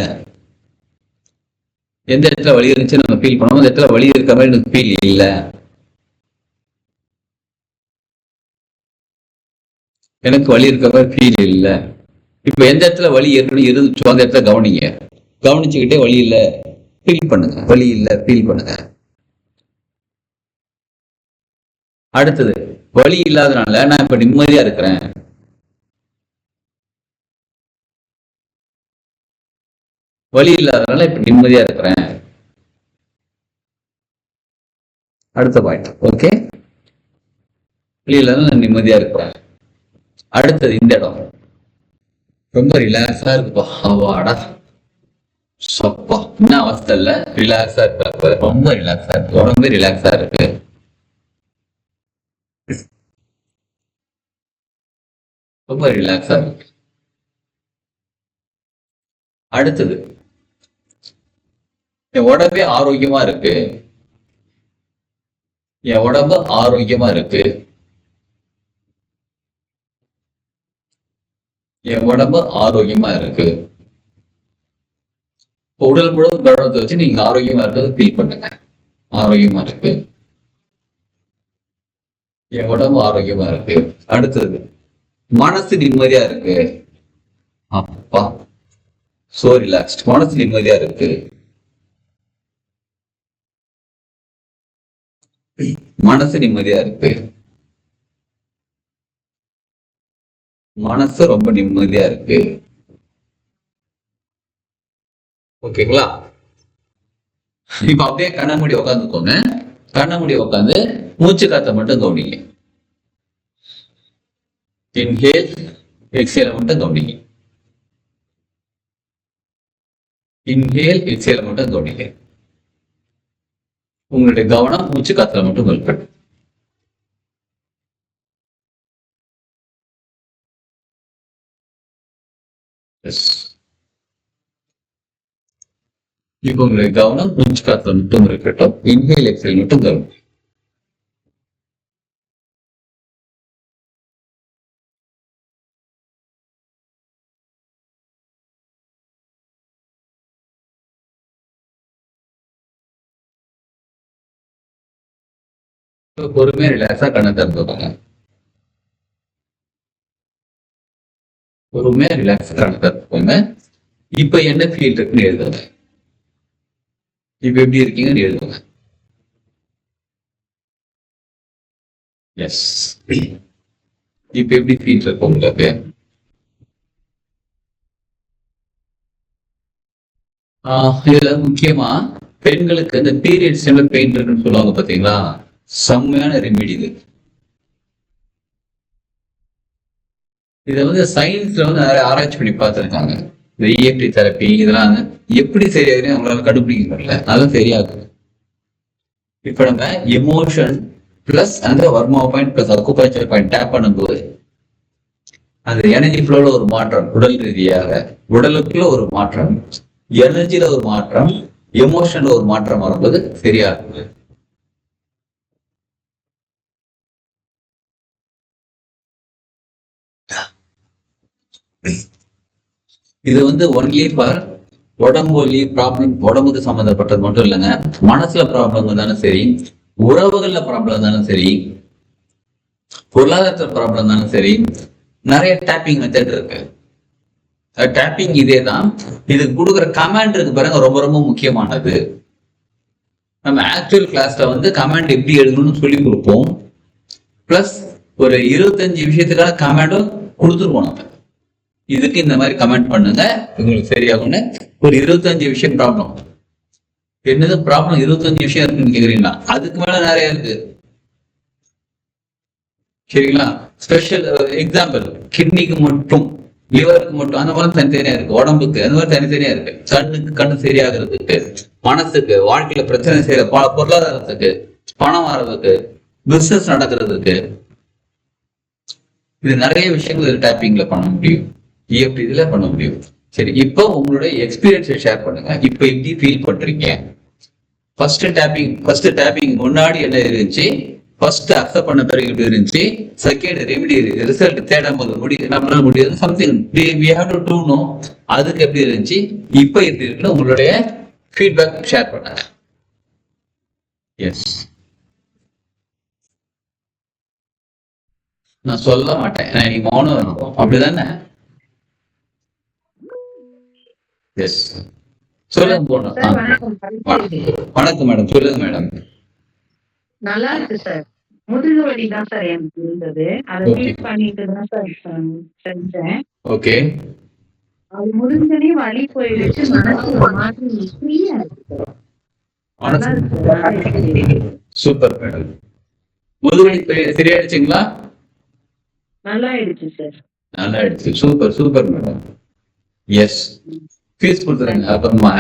எந்த இடத்துல வலி இருந்துச்சு நம்ம ஃபீல் பண்ணுவோம், அந்த இடத்துல வலி இருக்க மாதிரி எனக்கு ஃபீல் இல்ல. எனக்கு வலி இருக்க மாதிரி ஃபீல் இல்ல. இப்ப எந்த இடத்துல வலி ஏற்கனவே இருந்துச்சோ அந்த இடத்துல கவனிங்க. கவனிச்சுக்கிட்டே வலி இல்ல ஃபீல் பண்ணுங்க, வலி இல்ல ஃபீல் பண்ணுங்க. அடுத்தது வலி இல்லாதனால நான் இப்ப நிம்மதியா இருக்கிறேன். வலி இல்லாதனால இப்ப நிம்மதியா இருக்கிறேன். அடுத்த பாயிண்ட். ஓகே, வலி இல்லாதனால நான் நிம்மதியா இருக்கிறேன். அடுத்தது இந்த இடம் ரொம்ப ரிலாக்ஸா இருக்குப்பா. அவாடா சப்பா, என்ன அவஸ்தை இல்ல, ரிலாக்ஸா இருக்கு, ரொம்ப ரிலாக்ஸா இருக்கு, உடம்பு ரிலாக்ஸா இருக்கு, ரொம்ப ரிலாக்ஸா இருக்கு. அடுத்தது என் உடம்பே ஆரோக்கியமா இருக்கு, என் உடம்பு ஆரோக்கியமா இருக்கு, என் உடம்பு ஆரோக்கியமா இருக்கு. உடல் முழுவதும் கவனத்தை வச்சு நீங்க ஆரோக்கியமா இருக்கிறது ஃபீல் பண்ணுங்க. ஆரோக்கியமா இருக்கு, என் உடம்பு ஆரோக்கியமா இருக்கு. அடுத்தது மனசு நிம்மதியா இருக்கு. அப்பா, சோ ரிலாக்ஸ்ட், மனசு நிம்மதியா இருக்கு, மனசு நிம்மதியா இருக்கு, மனசு ரொம்ப நிம்மதியா இருக்கு. ஓகேங்களா? இப்ப அப்படியே கண்ண மூடி உட்காந்துக்கோங்க. கண்ண மூடி உட்காந்து மூச்சு காத்த மட்டும் கவனிங்க. இன்ஹேல் எக்ஸேல மட்டும் கவனிங்க. இன்ஹேல் எக்ஸேல மட்டும் கவனிங்க. உங்களுடைய கவனம் மூச்சு காத்துல மட்டும் இருக்கட்டும். இப்போ உங்களுடைய கவனம் மூச்சு காத்துல மட்டும் இருக்கட்டும். இன்ஹேல் எக்ஸேல் மட்டும் கவனம். பொறுமையா ரிலாக்ஸா கண்ணை திறந்துக்கோங்க. பொறுமையா ரிலாக்ஸா கண்ணை திறந்துக்கோங்க. இப்ப என்ன ஃபீல் இருக்குன்னு எழுதுங்க. இப்ப எப்படி இருக்கீங்கன்னு எழுதுங்க. எஸ், இப்ப எப்படி ஃபீல் இருக்கு உங்களுக்கு? இதுல முக்கியமா பெண்களுக்கு இந்த பீரியட்ஸ் பெயின் இருக்குன்னு சொல்லுவாங்க பாத்தீங்களா, செம்மையான ரெமிடி இது. இதை வந்து சயின்ஸ்ல வந்து நிறைய ஆராய்ச்சி பண்ணி பார்த்துருக்காங்க. இந்த இஎஃப்டி தெரப்பி இதெல்லாம் எப்படி சரியாகுன்னு அவங்களால கண்டுபிடிக்க முடியல, அதெல்லாம் சரியாகுது. இப்ப நம்ம எமோஷன் பிளஸ் அந்த varma point plus acupuncture point tap பண்ணும்போது அந்த எனர்ஜி ஃப்ளோல ஒரு மாற்றம், உடல் ரீதியாக உடலுக்குள்ள ஒரு மாற்றம், எனர்ஜில ஒரு மாற்றம், எமோஷன்ல ஒரு மாற்றம் வரும்போது சரியாகுது. இது வந்து ஒன்லி ஃபார் உடம்பு ப்ராப்ளம், உடம்புக்கு சம்பந்தப்பட்டது மட்டும் இல்லைங்க, மனசுல ப்ராப்ளம் இருந்தாலும் சரி, உறவுகள்ல ப்ராப்ளம் இருந்தாலும் சரி, பொருளாதாரத்துல ப்ராப்ளம் இருந்தாலும் சரி, நிறைய டேப்பிங் மெத்தட் இருக்கு. டேப்பிங் இதே தான். இதுக்கு கொடுக்குற கமாண்ட் இருக்கு பாருங்க, ரொம்ப ரொம்ப முக்கியமானது. நம்ம ஆக்சுவல் கிளாஸ்ல வந்து கமாண்ட் எப்படி எழுதணும்னு சொல்லி கொடுப்போம். பிளஸ் ஒரு 25 விஷயத்துக்கான கமாண்டும் கொடுத்துருவோம். நம்ம இதுக்கு இந்த மாதிரி கமெண்ட் பண்ணுங்க உங்களுக்கு சரியாகும்னு. ஒரு 25 விஷயம் ப்ராப்ளம். என்னது ப்ராப்ளம் 25 விஷயம் இருக்குன்னு கேக்குறீங்களா? அதுக்கு மேல நிறைய இருக்கு, சரிங்களா? ஸ்பெஷல் எக்ஸாம்பிள், கிட்னிக்கு மட்டும், லிவருக்கு மட்டும், அந்த மாதிரி தனித்தனியா இருக்கு. உடம்புக்கு அந்த மாதிரி தனித்தனியா இருக்கு. கண்ணுக்கு கண்ணு சரியாகிறதுக்கு, மனசுக்கு, வாழ்க்கையில பிரச்சனை செய்யற, பொருளாதாரத்துக்கு, பணம் வர்றதுக்கு, பிசினஸ் நடக்கிறதுக்கு, இது நிறைய விஷயங்கள் டைப்பிங்ல பண்ண முடியும், இஎஃப்டி இதுல பண்ண முடியும். சரி, இப்போ உங்களுடைய எக்ஸ்பீரியன்ஸை ஷேர் பண்ணுங்க. இப்போ எப்படி ஃபீல் பண்றீங்க? ஃபர்ஸ்ட் டேப்பிங் முன்னாடி என்ன இருந்துச்சு, ஃபர்ஸ்ட் அக்செப்ட் பண்ண பிறகு எப்படி இருந்துச்சு, செகண்ட் ரெமிடி ரிசல்ட் தேடும் போது நம்மளால முடியாது, something we have to know, அதுக்கு எப்படி இருந்துச்சு, இப்போ எப்படி இருக்குன்னு உங்களுடைய ஃபீட்பேக் ஷேர் பண்ணுங்க. எஸ், நான் சொல்ல மாட்டேன், நீ மௌனம் இருக்கும், அப்படிதானே? எஸ், சொல்லுங்க போனோம். வணக்கம் மேடம், சொல்லுங்க மேடம். நல்லா இருக்கு சார். முதுகு வலி தான் சார் எனக்கு இருந்தது. அதை ஃபீல் பண்ணிட்டு தான் சார் செஞ்சேன். ஓகே, அது முடிஞ்சனே வலி போயிடுச்சு. மனசு ஒரு மாதிரி ஃப்ரீயா இருக்கு. Super madam. முதுகு வலி சரியாயிடுச்சுங்களா? நல்லா ஆயிடுச்சு சார். நல்லா ஆயிடுச்சு. Super super madam. Yes, fees கொடுத்துருங்க அப்புறமா.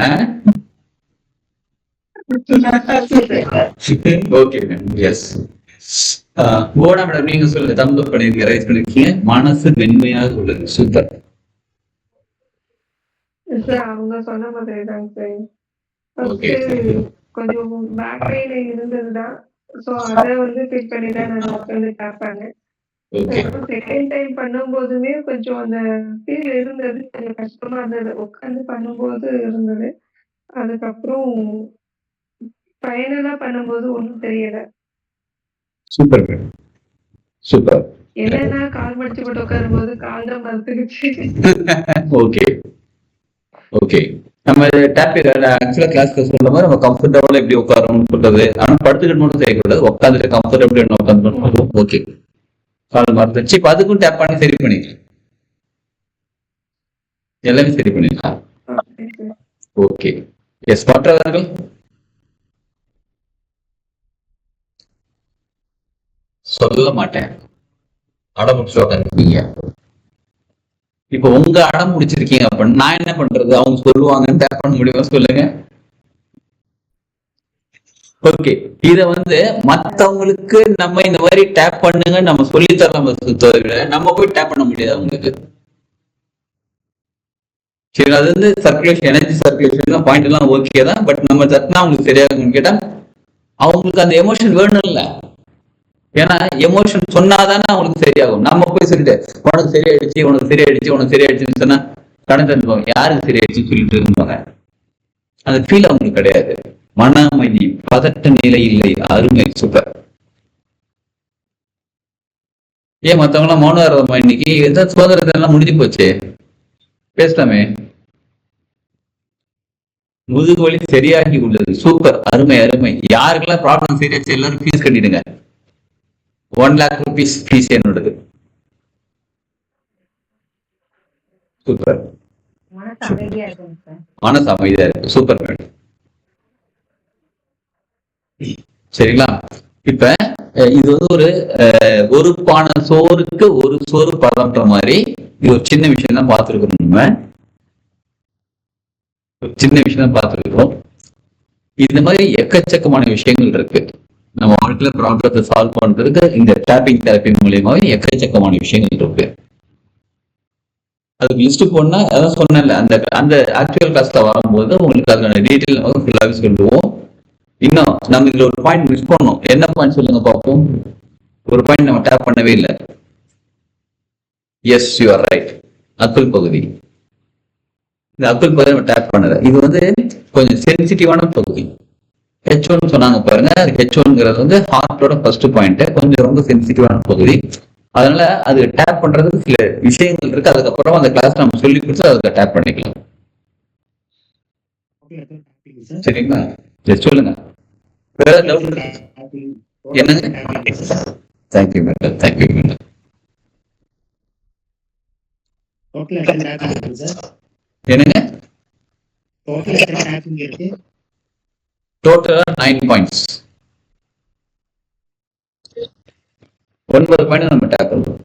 Okay ma'am. எஸ், போனா மேடம் நீங்க சொல்லுங்க. தம்பு பண்ணிருக்கீங்க, ரைஸ் பண்ணிருக்கீங்க, மனசு மென்மையாக உள்ளது. Super sir. அவங்க சொன்ன மாதிரி தாங்க சார். கொஞ்சம் பேக் பெயின் இருந்ததுதான். சோ அத வந்து ஃபிட் பண்ணி தான் நான் உட்கார்ந்து பார்ப்பாங்க. செகண்ட் டைம் பண்ணும்போதுமே கொஞ்சம் அந்த ஃபீல் இருந்தது. கொஞ்சம் கஷ்டமா இருந்தது. உட்கார்ந்து பண்ணும்போது இருந்தது. அதுக்கப்புறம் ஃபைனலா பண்ணும்போது ஒண்ணும் தெரியல. Super super. என்னன்னா கால் மடிச்சு போட்டு உட்காரும்போது கால் தான் மறுத்துக்கிச்சு. Okay okay. நம்ம டாபிக் ஆக்சுவலா கிளாஸ்ல சொல்ற மாதிரி நம்ம கம்ஃபர்டபுளா எப்படி உட்காரணும்னு சொல்றது. ஆனா படுத்துக்கிட்டு மட்டும் செய்யக்கூடாது, உட்காந்துட்டு கம்ஃபர்டபுள் என்ன உட்காந்து. ஓகே, கால் மறுத்துச்சு. இப்ப அதுக்கும் டேப் பண்ணி சரி பண்ணிக்கலாம், எல்லாமே சரி பண்ணிக்கலாம். ஓகே. எஸ், மற்றவர்கள் சொல்ல மாட்டேன், அடமுடிச்சு உட்காந்துருக்கீங்க. இப்ப உங்க அடம் முடிச்சிருக்கீங்க அப்படின்னு நான் என்ன பண்றது? அவங்க சொல்லுவாங்கன்னு டேப் பண்ண முடியுமா சொல்லுங்க? ஓகே, இத வந்து மத்தவங்களுக்கு நம்ம இந்த மாதிரி டேப் பண்ணுங்க நம்ம சொல்லித்தரலாம், நம்ம போய் டேப் பண்ண முடியாது அவங்களுக்கு. சரி, அது வந்து சர்க்குலேஷன், எனர்ஜி சர்க்குலேஷன் பாயிண்ட் எல்லாம் ஓகே தான். பட் நம்ம தட்டினா அவங்களுக்கு சரியாகும்னு கேட்டா அவங்களுக்கு அந்த எமோஷன் வேணும் இல்ல. ஏன்னா எமோஷன் சொன்னாதானே அவங்களுக்கு சரியாகும். நம்ம போய் சொல்லிட்டு உனக்கு சரியாயிடுச்சு, உனக்கு சரியாயிடுச்சு, உனக்கு சரியாயிடுச்சுன்னு சொன்னா கடன் தந்துவாங்க. யாருக்கு சரியாயிடுச்சுன்னு சொல்லிட்டு இருந்தாங்க. அந்த ஃபீல் அவங்களுக்கு கிடையாது. மன அமைதி, பதட்ட நிலை இல்லை. அருமை, சூப்பர். ஏன் மத்தவங்களாம் மௌன விரதமா? இன்னைக்கு எந்த சுதந்திரத்தை எல்லாம் முடிஞ்சு போச்சு, பேசலாமே. முதுகு வலி சரியாகி உள்ளது. சூப்பர், அருமை அருமை. யாருக்கெல்லாம் ப்ராப்ளம் சரியாச்சு எல்லாரும் ஃபீஸ் கட்டிடுங்க. 1 lakh rupees ஃபீஸ் என்னோடது. சூப்பர். மனசு அமைதியா இருக்குங்க சார். மனசு அமைதியா இருக்கு. Super madam. சரிங்களா? இப்ப இது வந்து ஒரு பானை சோறுக்கு ஒரு சோறு பதம்ன்ற மாதிரி இது ஒரு சின்ன விஷயம் தான் பார்த்துருக்கோம். நம்ம சின்ன விஷயம் தான் பார்த்துருக்கோம். இந்த மாதிரி எக்கச்சக்கமான விஷயங்கள் இருக்கு. நம்ம வாழ்க்கையில ப்ராப்ளத்தை சால்வ் பண்றதுக்கு இந்த டேப்பிங் தெரப்பி மூலியமாவே எக்கச்சக்கமான விஷயங்கள் இருக்கு. அதுக்கு லிஸ்ட் போனா அதான் சொன்னேன்ல, அந்த அந்த ஆக்சுவல் கிளாஸ்ல வரும்போது உங்களுக்கு அதுக்கான டீட்டெயில் ஃபுல்லாவே சொல்லுவோம். இன்னும் நம்ம இதுல ஒரு பாயிண்ட் மிஸ் பண்ணோம். என்ன பாயிண்ட் சொல்லுங்க பார்ப்போம். ஒரு பாயிண்ட் நம்ம டேப் பண்ணவே இல்லை. Yes, you are right. அக்குள் பகுதி. இந்த அக்குள் பகுதி நம்ம டேப் பண்ணல. இது வந்து கொஞ்சம் சென்சிட்டிவான பகுதி. H1 சொன்னாங்க பாருங்க. H1ங்கிறது வந்து ஹார்ட்டோட ஃபர்ஸ்ட் பாயிண்ட். கொஞ்சம் ரொம்ப சென்சிட்டிவான பகுதி. அதனால அது டேப் பண்றதுக்கு சில விஷயங்கள் இருக்கு. அதுக்கப்புறம் அந்த கிளாஸ் நம்ம சொல்லி கொடுத்து அதுக்கு டேப் பண்ணிக்கலாம். சரிங்களா? சொல்லுங்க. வேற டவுட் என்னங்க? Thank you madam. Thank you madam. என்னங்க? டோட்டலா 9 பாயிண்ட்ஸ். 9 பாயிண்ட் நம்ம டேப் பண்ணுவோம்.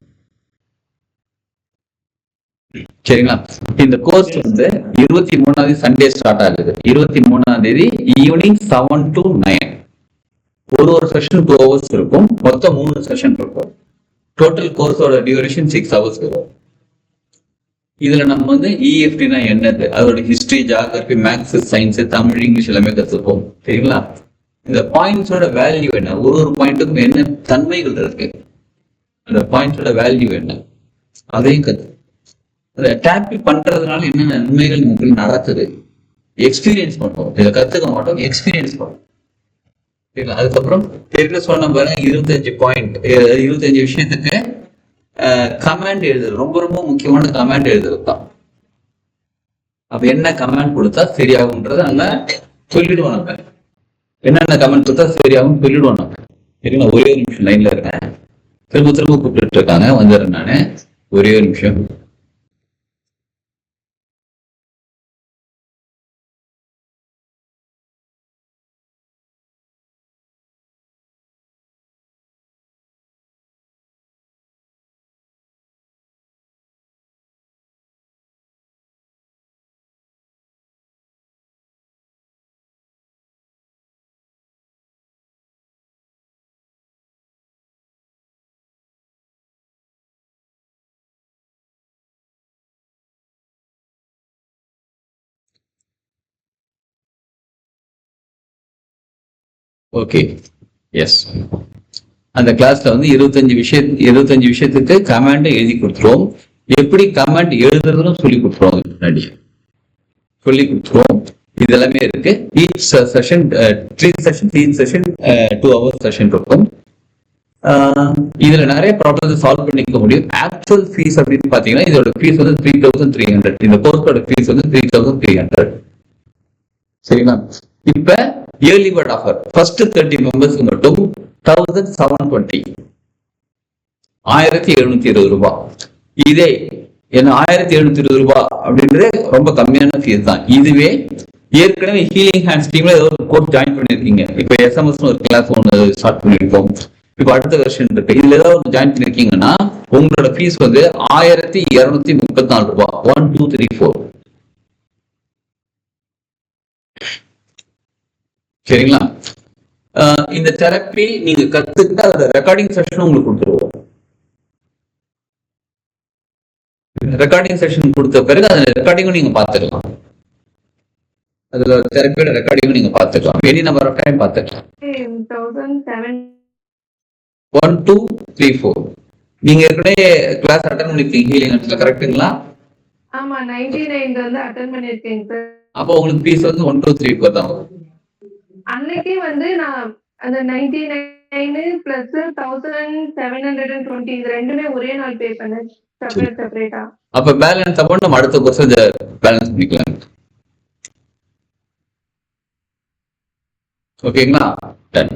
சரிங்களா? இந்த கோர்ஸ் வந்து 23ஆம் சண்டே ஸ்டார்ட் ஆகுது. 23ஆம் தேதி ஈவினிங் 7 to 9. ஒரு செஷன் 2 hours இருக்கும். மொத்தம் 3 செஷன் இருக்கும். டோட்டல் கோர்ஸோட டியூரேஷன் 6 hours இருக்கும். இதுல நம்ம வந்து இஎஃப்டினா என்னது, அதோட history, geography, maths, science, Tamil, English எல்லாமே கத்துப்போம். சரிங்களா? இந்த பாயிண்ட்ஸோட வேல்யூ என்ன, ஒரு பாயிண்ட்டுக்கும் என்ன தன்மைகள் இருக்கு, அந்த பாயிண்ட்ஸோட வேல்யூ என்ன, அதையும் கத்து. அதை டேப் பண்றதுனால என்ன நன்மைகள் நமக்கு நடக்குது, எக்ஸ்பீரியன்ஸ் பண்ணுவோம். இதை கத்துக்க மாட்டோம், எக்ஸ்பீரியன்ஸ் பண்ணுவோம். சரிங்களா? அதுக்கப்புறம் தெரியல சொன்ன பாருங்க, 25 பாயிண்ட், 25 விஷயத்துக்கு கமாண்ட் எழுதுறது ரொம்ப ரொம்ப முக்கியமான கமாண்ட் எழுதுறது தான். அப்ப என்ன கமாண்ட் கொடுத்தா சரியாகும்ன்றத நல்லா சொல்லிடுவோம். நம்ம என்னென்ன கமெண்ட் கொடுத்தா சரியாகும் சொல்லிடுவோம் நம்ம. சரிங்களா? ஒரே ஒரு நிமிஷம் லைன்ல இருக்கேன். திரும்ப திரும்ப கூப்பிட்டு இருக்காங்க, வந்துடுறேன் நானு. ஒரே ஒரு நிமிஷம். Okay, yes. அந்த கிளாஸ்ல வந்து 25 விஷயத்துக்கு கமாண்ட் எழுதி கொடுத்துருவோம். எப்படி கமாண்ட் எழுதுறதுன்னு சொல்லி கொடுத்துருவோம். முன்னாடி சொல்லி கொடுத்துருவோம். இதெல்லாமே இருக்கு. ஈச் செஷன் 2 hours செஷன் இருக்கும். இதுல நிறைய ப்ராப்ளம்ஸ் சால்வ் பண்ணிக்க முடியும். ஆக்சுவல் ஃபீஸ் அப்படின்னு பாத்தீங்கன்னா இதோட ஃபீஸ் வந்து 3300. இந்த கோர்ஸோட ஃபீஸ் வந்து 3300. சரிங்களா? இப்ப இயர்லி பர்ட் ஆஃபர் ஃபர்ஸ்ட் 30 மெம்பர்ஸ்க்கு மட்டும் 1720, 1720 ரூபாய். இதே என்ன 1720 ரூபாய் அப்படின்றது ரொம்ப கம்மியான ஃபீஸ் தான். இதுவே ஏற்கனவே ஹீலிங் ஹேண்ட்ஸ் டீம்ல ஏதோ ஒரு கோர்ஸ் ஜாயின் பண்ணிருக்கீங்க. இப்ப SMS ஒரு கிளாஸ் ஒன்று ஸ்டார்ட் பண்ணிருக்கோம். இப்ப அடுத்த வெர்ஷன் இருக்கு. இதுல ஏதாவது ஒரு ஜாயின் பண்ணிருக்கீங்கன்னா உங்களோட ஃபீஸ் வந்து 1234 ரூபாய். 1 2 3 4. சரிங்களா? இந்த தெரப்பி நீங்க கத்துக்கிட்டு அதோட ரெக்கார்டிங் செஷன் உங்களுக்கு கொடுத்துருவோம். ரெக்கார்டிங் செஷன் கொடுத்த பிறகு அந்த ரெக்கார்டிங்கும் நீங்க பாத்துக்கலாம். அதுல தெரப்பியோட ரெக்கார்டிங்கும் நீங்க பாத்துக்கலாம். எனி நம்பர் ஆஃப் டைம் பாத்துக்கலாம். 1 2 3 4. நீங்க ஏற்கனவே கிளாஸ் அட்டெண்ட் பண்ணிருக்கீங்க ஹீலிங் ஹேண்ட்ஸ்ல, கரெக்ட்டுங்களா? ஆமா, 99 வந்து அட்டெண்ட் பண்ணிருக்கேன் சார். அப்போ உங்களுக்கு ஃபீஸ் வந்து 1 2 3 4 தான். அன்னைக்கே வந்து நான் அந்த 99 பிளஸ் 1720 இது ரெண்டுமே ஒரே நாள் பே பண்ணேன், செப்பரேட்டா. அப்ப பேலன்ஸ் அமௌண்ட் நம்ம அடுத்த கோர்ஸ் பேலன்ஸ் பண்ணிக்கலாம். ஓகேங்களா? டன்.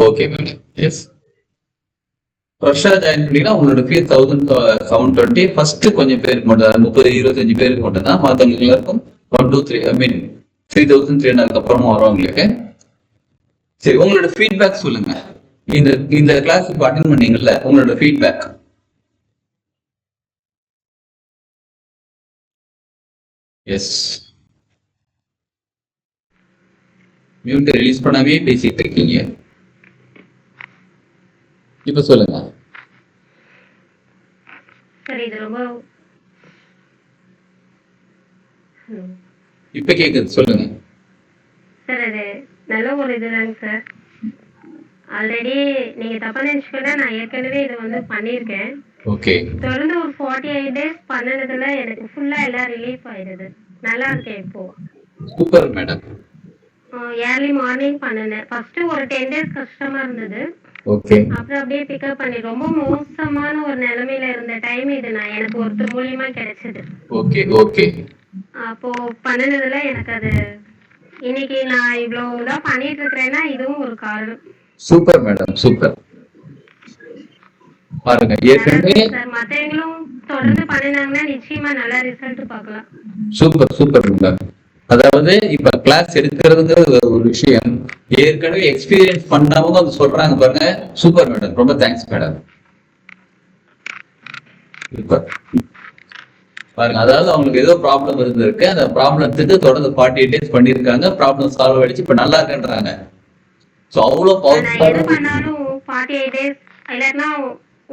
Okay madam. எஸ். ஃப்ரெஷ்ஷாக ஜாயின் பண்ணீங்கன்னா உங்களோட ஃபீஸ் 1720. ஃபர்ஸ்ட் கொஞ்சம் பேருக்கு மட்டும் 30-25 பேருக்கு மட்டும் தான். மற்றவங்களுக்கு எல்லாருக்கும் 1 2 3 ஐ மீன் 3300 அப்புறமா வரவங்களுக்கு. சரி, உங்களோட ஃபீட்பேக் சொல்லுங்க. இந்த கிளாஸ் இப்போ அட்டென்ட் பண்ணீங்கல்ல, உங்களோட ஃபீட்பேக். எஸ், மியூட் ரிலீஸ் பண்ணாமே பேசிட்டு இருக்கீங்க. இப்ப சொல்லுங்க. சார் இது ரொம்ப இப்ப கேக்குது, சொல்லுங்க. சார் அது நல்ல ஒரு இதுதாங்க சார். ஆல்ரெடி நீங்க தப்பா நினைச்சுக்கிட்டா நான் ஏற்கனவே இது வந்து பண்ணியிருக்கேன். ஓகே, தொடர்ந்து ஒரு 48 days பண்ணதுல எனக்கு ஃபுல்லா எல்லாம் ரிலீஃப் ஆயிடுது. நல்லா இருக்கேன் இப்போ. Super madam. ஏர்லி மார்னிங் பண்ணினேன். ஃபர்ஸ்ட் ஒரு 10 days கஷ்டமா இருந்தது. ஓகே, அப்புறம் அப்படியே பிக்கப் பண்ணி ரொம்ப மோசமான ஒரு நிலைமையில இருந்த டைம் இது நான் எனக்கு ஒருத்தர் மூலியமா கிடைச்சது. Okay, okay. அப்போ பண்ணினதுல எனக்கு அது இன்னைக்கு நான் இவ்வளவுதான் பண்ணிட்டு இருக்கிறேன்னா இதுவும் ஒரு காரணம். Super madam, super. பாருங்க, ஏற்கனவே சார் மத்தவங்களும் தொடர்ந்து பண்ணினாங்கன்னா நிச்சயமா நல்ல ரிசல்ட் பார்க்கலாம். Super super madam. அதாவது இப்ப கிளாஸ் எடுக்கிறதுங்கிறது ஒரு விஷயம். ஏற்கனவே எக்ஸ்பீரியன்ஸ் பண்ணவங்க வந்து சொல்றாங்க பாருங்க. சூப்பர் மேடம், ரொம்ப தேங்க்ஸ் மேடம். சூப்பர். பாருங்க, அதாவது அவங்களுக்கு ஏதோ ப்ராப்ளம் இருந்திருக்கு. அந்த ப்ராப்ளத்துக்கு தொடர்ந்து 48 days பண்ணியிருக்காங்க. ப்ராப்ளம் சால்வ் ஆயிடுச்சு, இப்ப நல்லா இருக்குன்றாங்க. ஸோ அவ்வளோ நான் எது பண்ணாலும் 48 days இல்லைன்னா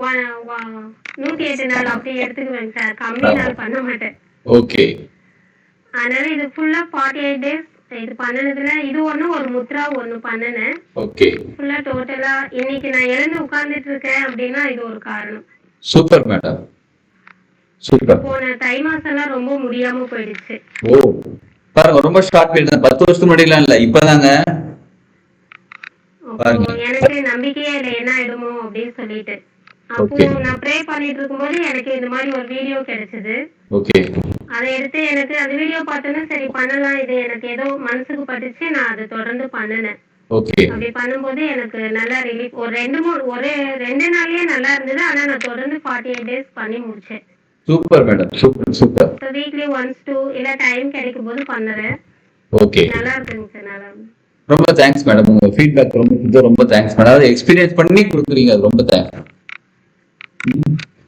108 நாள் அப்படி எடுத்துக்குவேன் சார். கம்மி நாள் பண்ண மாட்டேன். ஓகே. அதனால இது ஃபுல்லா 48 days இது பண்ணதுல இது ஒரு முத்ரா பண்ணினேன். ஓகே. ஃபுல்லா டோட்டலா இன்னைக்கு நான் எழுந்து உட்கார்ந்துட்டு இருக்கேன் அப்படின்னா இது ஒரு காரணம். Super madam, super. போன தை மாசம் எல்லாம் ரொம்ப முடியாம போயிடுச்சு. ஓ, பாருங்க, ரொம்ப ஷார்ட் பீரியட் தான். 10 வருஷத்துக்கு முன்னாடிலாம் இல்ல, இப்பதாங்க. எனக்கு நம்பிக்கையே இல்லை என்ன ஆயிடுமோ அப்படின்னு சொல்லிட்டு. அப்போ நான் ப்ரே பண்ணிட்டு இருக்கும்போது எனக்கு இந்த மாதிரி ஒரு வீடியோ கிடைச்சது. ஓகே. அதை எடுத்து எனக்கு அந்த வீடியோ பார்த்தோன்னா சரி பண்ணலாம், இது எனக்கு ஏதோ மனசுக்கு பட்டுச்சு. நான் அதை தொடர்ந்து பண்ணினேன். ஓகே. அப்படி பண்ணும்போது எனக்கு நல்லா ரிலீஃப். ஒரு 2 நாள்லயே நல்லா இருந்தது. ஆனா நான் தொடர்ந்து 48 days பண்ணி முடிச்சேன். Super madam, super super. Weekly once 2 இல்ல டைம் கிடைக்கும் போது பண்ணுறேன். ஓகே, நல்லா இருக்குங்க சார். நல்லா ரொம்ப தேங்க்ஸ் மேடம். உங்க ஃபீட்பேக் ரொம்ப தேங்க்ஸ் மேடம். அதை எக்ஸ்பீரியன்ஸ் பண்ணி கொடுக்குறீங்க, அது ரொம்ப தேங்க்ஸ்.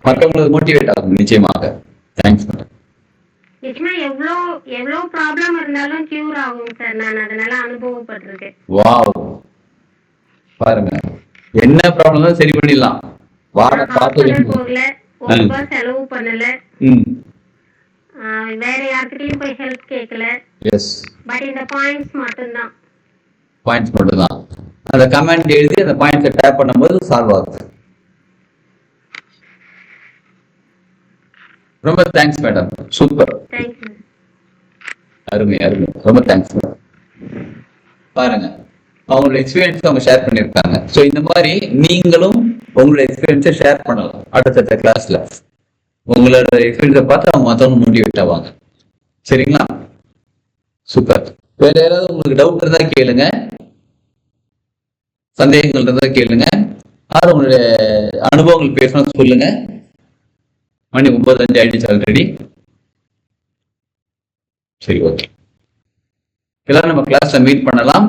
மற்றவங்களுக்கு மோட்டிவேட் ஆகும் நிச்சயமாக. Thanks madam. நிச்சயமா எவ்வளோ ப்ராப்ளம் இருந்தாலும் கியூர் ஆகும் சார். நான் அதனால அனுபவப்பட்டிருக்கேன். வாவ், பாருங்க, என்ன ப்ராப்ளம் சரி பண்ணிடலாம். வாட போகல, 1 ரூபாய் செலவு பண்ணல, வேற யார்கிட்டயும் போய் ஹெல்ப் கேட்கல. எஸ், பட் இந்த பாயிண்ட்ஸ் மட்டும்தான். பாயிண்ட்ஸ் மட்டும் தான். அந்த கமெண்ட் எழுதி அந்த பாயிண்ட்ஸை டேப் பண்ணும்போது சால்வ் ஆகுது. ரொம்ப தேங்க்ஸ் மேடம், சூப்பர். தேங்க்யூ. அருமை அருமை, ரொம்ப தேங்க்ஸ் மேடம். பாருங்க, அவங்களோட எக்ஸ்பீரியன்ஸ் அவங்க ஷேர் பண்ணியிருக்காங்க. ஸோ இந்த மாதிரி நீங்களும் உங்களோட எக்ஸ்பீரியன்ஸை ஷேர் பண்ணலாம் அடுத்தடுத்த கிளாஸ்ல. உங்களோட எக்ஸ்பீரியன்ஸை பார்த்து அவங்க மற்றவங்க மோட்டிவேட் ஆவாங்க. சரிங்களா? சூப்பர். வேற யாராவது உங்களுக்கு டவுட் இருந்தா கேளுங்க, சந்தேகங்கள் இருந்தா கேளுங்க, யாரும் உங்களுடைய அனுபவங்கள் பேசணும்னு சொல்லுங்க. மணி 9:05 ஆயிடுச்சு ஆல்ரெடி. சரி, ஓகே. எல்லாரும் நம்ம கிளாஸ்ல மீட் பண்ணலாம்.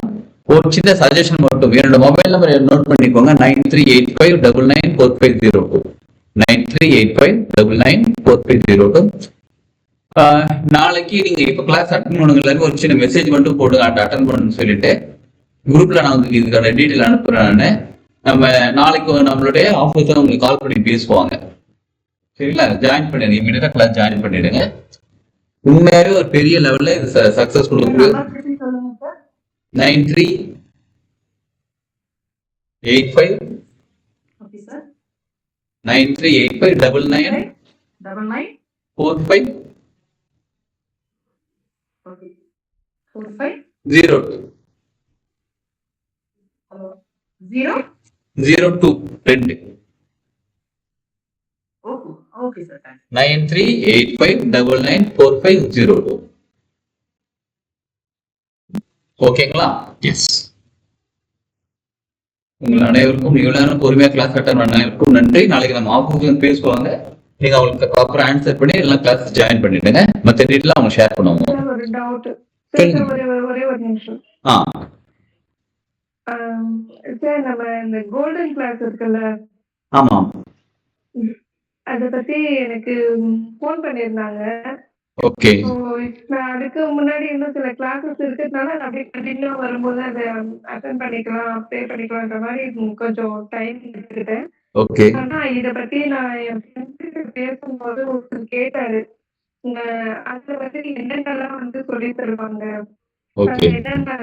ஒரு சின்ன சஜஷன் மட்டும், என்னோட மொபைல் நம்பர் நோட் பண்ணிக்கோங்க. 9385994502 9385994502. நாளைக்கு நீங்க இப்ப கிளாஸ் அட்டன் பண்ணுங்க. ஒரு சின்ன மெசேஜ் மட்டும் போடுங்க, அட்டன் பண்ணணும்னு சொல்லிட்டு. குரூப்ல நான் உங்களுக்கு இதுக்கான டீட்டெயில் அனுப்புறேன். நம்ம நாளைக்கு நம்மளுடைய ஆஃபீஸர் உங்களுக்கு கால் பண்ணி பேசுவாங்க. சரிங்களா? ஜாயின் பண்ணிடுங்க, இமீடியட்டா கிளாஸ் ஜாயின் பண்ணிடுங்க. உண்மையாவே ஒரு பெரிய லெவல்ல இது சக்சஸ்ஃபுல். 9385 9385994502. Okay, sir. 9385994502. ஓகேங்களா? எஸ். உங்கள் அனைவருக்கும் இவ்வளவு நேரம் பொறுமையா கிளாஸ் அட்டன் பண்ண அனைவருக்கும் நன்றி. நாளைக்கு நம்ம ஆஃபீஸ்ல பேசுவாங்க. நீங்க அவங்களுக்கு ப்ராப்பரா ஆன்சர் பண்ணி எல்லாம் கிளாஸ் ஜாயின் பண்ணிடுங்க. மற்ற டீட்டெயில் அவங்க ஷேர் பண்ணுவாங்க. சார் ஒரு டவுட் சொல்லுங்க. ஒரே ஒரு நிமிஷம். ஆ சார் நம்ம இந்த கோல்டன் கிளாஸ் இருக்குல்ல, ஆமா அத பத்தி எனக்கு ஃபோன் பண்ணியிருந்தாங்க. ஓகே ஸோ நான் அதுக்கு முன்னாடி இன்னும் சில கிளாஸஸ் இருக்கிறதுனால நான் அப்படியே கண்டினியூ வரும்போது அதை அட்டன் பண்ணிக்கலாம், பே பண்ணிக்கலான்ற மாதிரி கொஞ்சம் டைம் எடுத்துக்கிட்டேன். ஓகே ஆனா இத பத்தி நான் என் ஃப்ரெண்ட்ஸ் பேசும்போது ஒருத்தர் கேட்டாரு, அதுல வந்து என்னென்னலாம் வந்து சொல்லி தருவாங்க, ஓகே என்னென்ன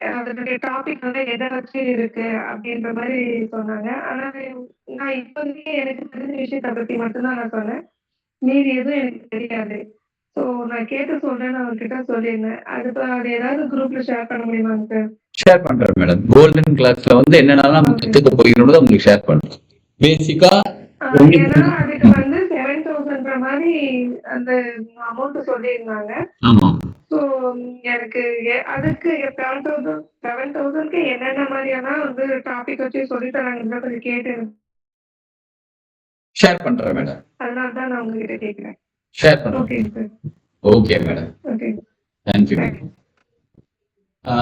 அதனுடைய டாபிக் வந்து எதை வச்சு இருக்கு அப்படின்ற மாதிரி சொன்னாங்க. ஆனா நான் இப்போதைக்கு எனக்கு தெரிஞ்ச விஷயத்தை பத்தி மட்டும்தான் நான் சொன்னேன். மீதி எதுவும் எனக்கு தெரியாது. ஸோ நான் கேட்டு சொல்றேன்னு அவர்கிட்ட சொல்லியிருந்தேன். அது ஏதாவது குரூப்ல ஷேர் பண்ண முடியுமாங்க சார்? ஷேர் பண்றேன் மேடம். கோல்டன் கிளாஸ்ல வந்து என்னென்னலாம் நம்ம கத்துக்க போகிறோம் உங்களுக்கு ஷேர் பண்றேன். பேசிக்கா ஏன்னா அதுக்கு வந்து 7,000ன்ற மாதிரி அந்த அமௌண்ட் சொல்லியிருந்தாங்க. ஆமா ஸோ எனக்கு அதுக்கு 7,000க்கு என்னென்ன மாதிரியான வந்து டாபிக் வச்சு சொல்லி தராங்கன்னு கொஞ்சம் கேட்டு ஷேர் பண்றேன் மேடம். அதனால தான் நான் உங்ககிட்ட கேட்கிறேன். ஷேர் பண்றேன். Okay sir. Okay madam. Okay thank you madam.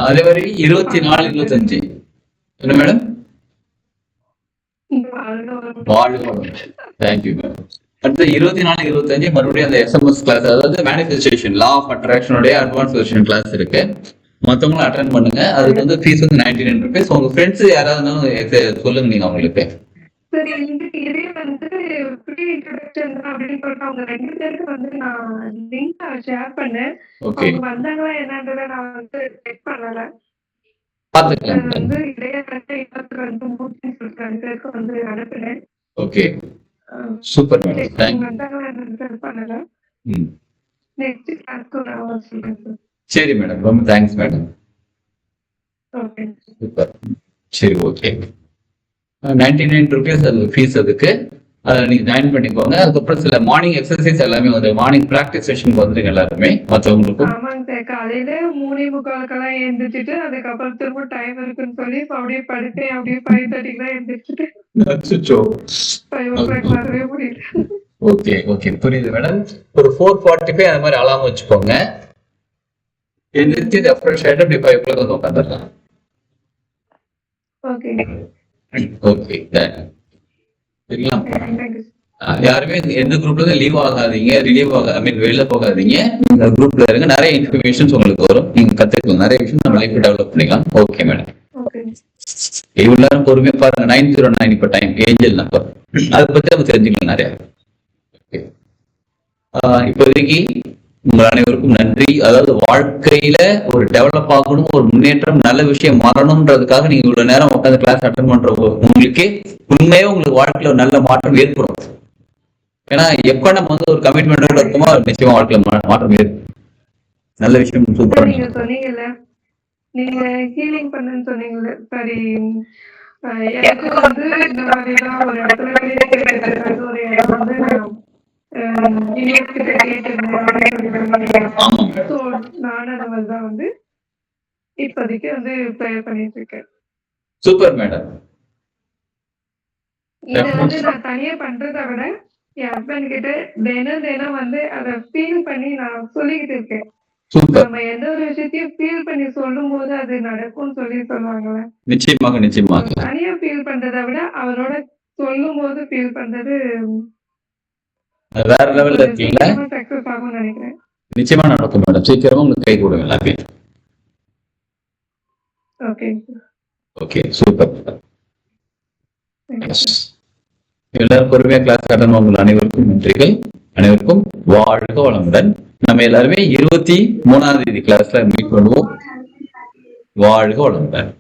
அதே மாதிரி 24, 25 என்ன மேடம்? Thank you madam. அடுத்து 24, 25 மறுபடியும் அந்த எஸ்எம்எஸ் கிளாஸ், அதாவது மேனிஃபெஸ்டேஷன் லா ஆஃப் அட்ராக்ஷனுடைய அட்வான்ஸ் வெர்ஷன் கிளாஸ் இருக்கு. மற்றவங்களும் அட்டன் பண்ணுங்க. அதுக்கு வந்து ஃபீஸ் வந்து 99 rupees. உங்க ஃப்ரெண்ட்ஸ் யாராவது சொல்லுங்க நீங்க அவங்களுக்கு. சரி, இதே வந்து ப்ரீ இன்ட்ரோடக்ஷன் அப்படின்னு சொல்லிட்டு அவங்க 2 பேருக்கு வந்து நான் லிங்க் ஷேர் பண்ணேன். ஓகே அவங்க வந்தாங்களா என்னன்றதை நான் வந்து செக் பண்ணல. பாத்துக்கலாம் அது மேடம். வந்து இடையே 22 மூர்த்தின்னு சொல்லிட்டு 2 பேருக்கு வந்து அனுப்புனேன். Okay super madam. அவங்க தேங்க்யூ. வந்தாங்களா என்னன்னு செக் பண்ணல. ம் நெக்ஸ்ட் கிளாஸ்க்கு நான் சொல்றேன் சார். சரி மேடம். ரொம்ப தேங்க்ஸ் மேடம். Okay super. சரி ஓகே. 99 rupees அது ஃபீஸ். அதுக்கு நீங்க ஜாயின் பண்ணிக்கோங்க. அதுக்கப்புறம் சில மார்னிங் எக்ஸசைஸ் எல்லாமே வந்து மார்னிங் ப்ராக்டிஸ் செஷனுக்கு வந்துருங்க எல்லாருமே. மற்றவங்களுக்கும் ஆமாங்க சார். காலையில 3:45 எழுந்திரிச்சிட்டு அதுக்கப்புறம் திரும்ப டைம் இருக்குன்னு சொல்லி அப்படியே படுத்தேன். அப்படியே 5:30 எழுந்திரிச்சிட்டு அச்சச்சோ. 5 o'clock வரவே முடியல. ஓகே ஓகே புரியுது மேடம். ஒரு 4:45 அது மாதிரி அலாரம் வச்சுக்கோங்க. எழுந்திரிச்சு ரெஃப்ரெஷ் ஆகிட்டு அப்படி 5 o'clock வந்து உட்காந்துடலாம். ஓகே ஓகே சரிங்களா? தேங்க்யூ. யாருமே எந்த குரூப்ல இருந்து லீவ் ஆகாதீங்க, ரிலீவ் வெளில போகாதீங்க. இந்த குரூப்ல இருங்க. நிறைய இன்ஃபர்மேஷன்ஸ் உங்களுக்கு வரும். நீங்க கத்துக்கலாம். நிறைய விஷயம் நம்ம லைஃப் டெவலப் பண்ணிக்கலாம். Okay madam. ஓகே இவ்வளவு நேரம் பொறுமையா பாருங்க. 909 இப்ப டைம் ஏஞ்சல் நம்பர். அதை பத்தி நம்ம தெரிஞ்சுக்கலாம் நிறைய. இப்போதைக்கு உங்கள் அனைவருக்கும் நன்றி. அதாவது வாழ்க்கையில ஒரு டெவலப் ஆகணும், ஒரு முன்னேற்றம், நல்ல விஷயம் மாறணும்ன்றதுக்காக நீங்க இவ்வளவு நேரம் உட்காந்து கிளாஸ் அட்டன் பண்ற உங்களுக்கே உண்மையே உங்களுக்கு வாழ்க்கையில ஒரு நல்ல மாற்றம் ஏற்படும். ஏன்னா எப்ப நம்ம வந்து ஒரு கமிட்மெண்டோட இருக்கோமோ நிச்சயமா வாழ்க்கையில மாற்றம் ஏற்படும். நல்ல விஷயம். சூப்பர். நீங்க சொன்னீங்கல்ல, நீங்க ஹீலிங் பண்ணுன்னு சொன்னீங்கல்ல. சரி, எனக்கு வந்து இந்த மாதிரிலாம் ஒரு இடத்துல கேட்டு ஒரு இடம் வந்து நானும் அந்த மாதிரிதான் வந்து இப்போதைக்கு வந்து ப்ரேயர் பண்ணிட்டு இருக்கேன். Super madam. இதை வந்து நான் தனியா பண்றதை விட என் ஹஸ்பண்ட் கிட்ட தினம் வந்து அதை ஃபீல் பண்ணி நான் சொல்லிக்கிட்டு இருக்கேன். நம்ம எந்த ஒரு விஷயத்தையும் ஃபீல் பண்ணி சொல்லும் போது அது நடக்கும்னு சொல்லுவாங்கல்ல. நிச்சயமாக நிச்சயமாக. தனியா ஃபீல் பண்றதை விட அவரோட சொல்லும் போது ஃபீல் பண்றது வேற லெவல்ல இருக்கீங்க. சக்சஸ் ஆகும்னு நினைக்கிறேன். நிச்சயமா நடக்கும் மேடம். சீக்கிரமா உங்களுக்கு கை கொடுங்க எல்லாத்தையும். Okay okay super. எல்லாரும் பொறுமையா கிளாஸ் அட்டன் உங்கள் அனைவருக்கும் நன்றிகள். அனைவருக்கும் வாழ்க வளமுடன். நம்ம எல்லாருமே 23ஆம் தேதி கிளாஸ்ல மீட் பண்ணுவோம். வாழ்க வளமுடன்.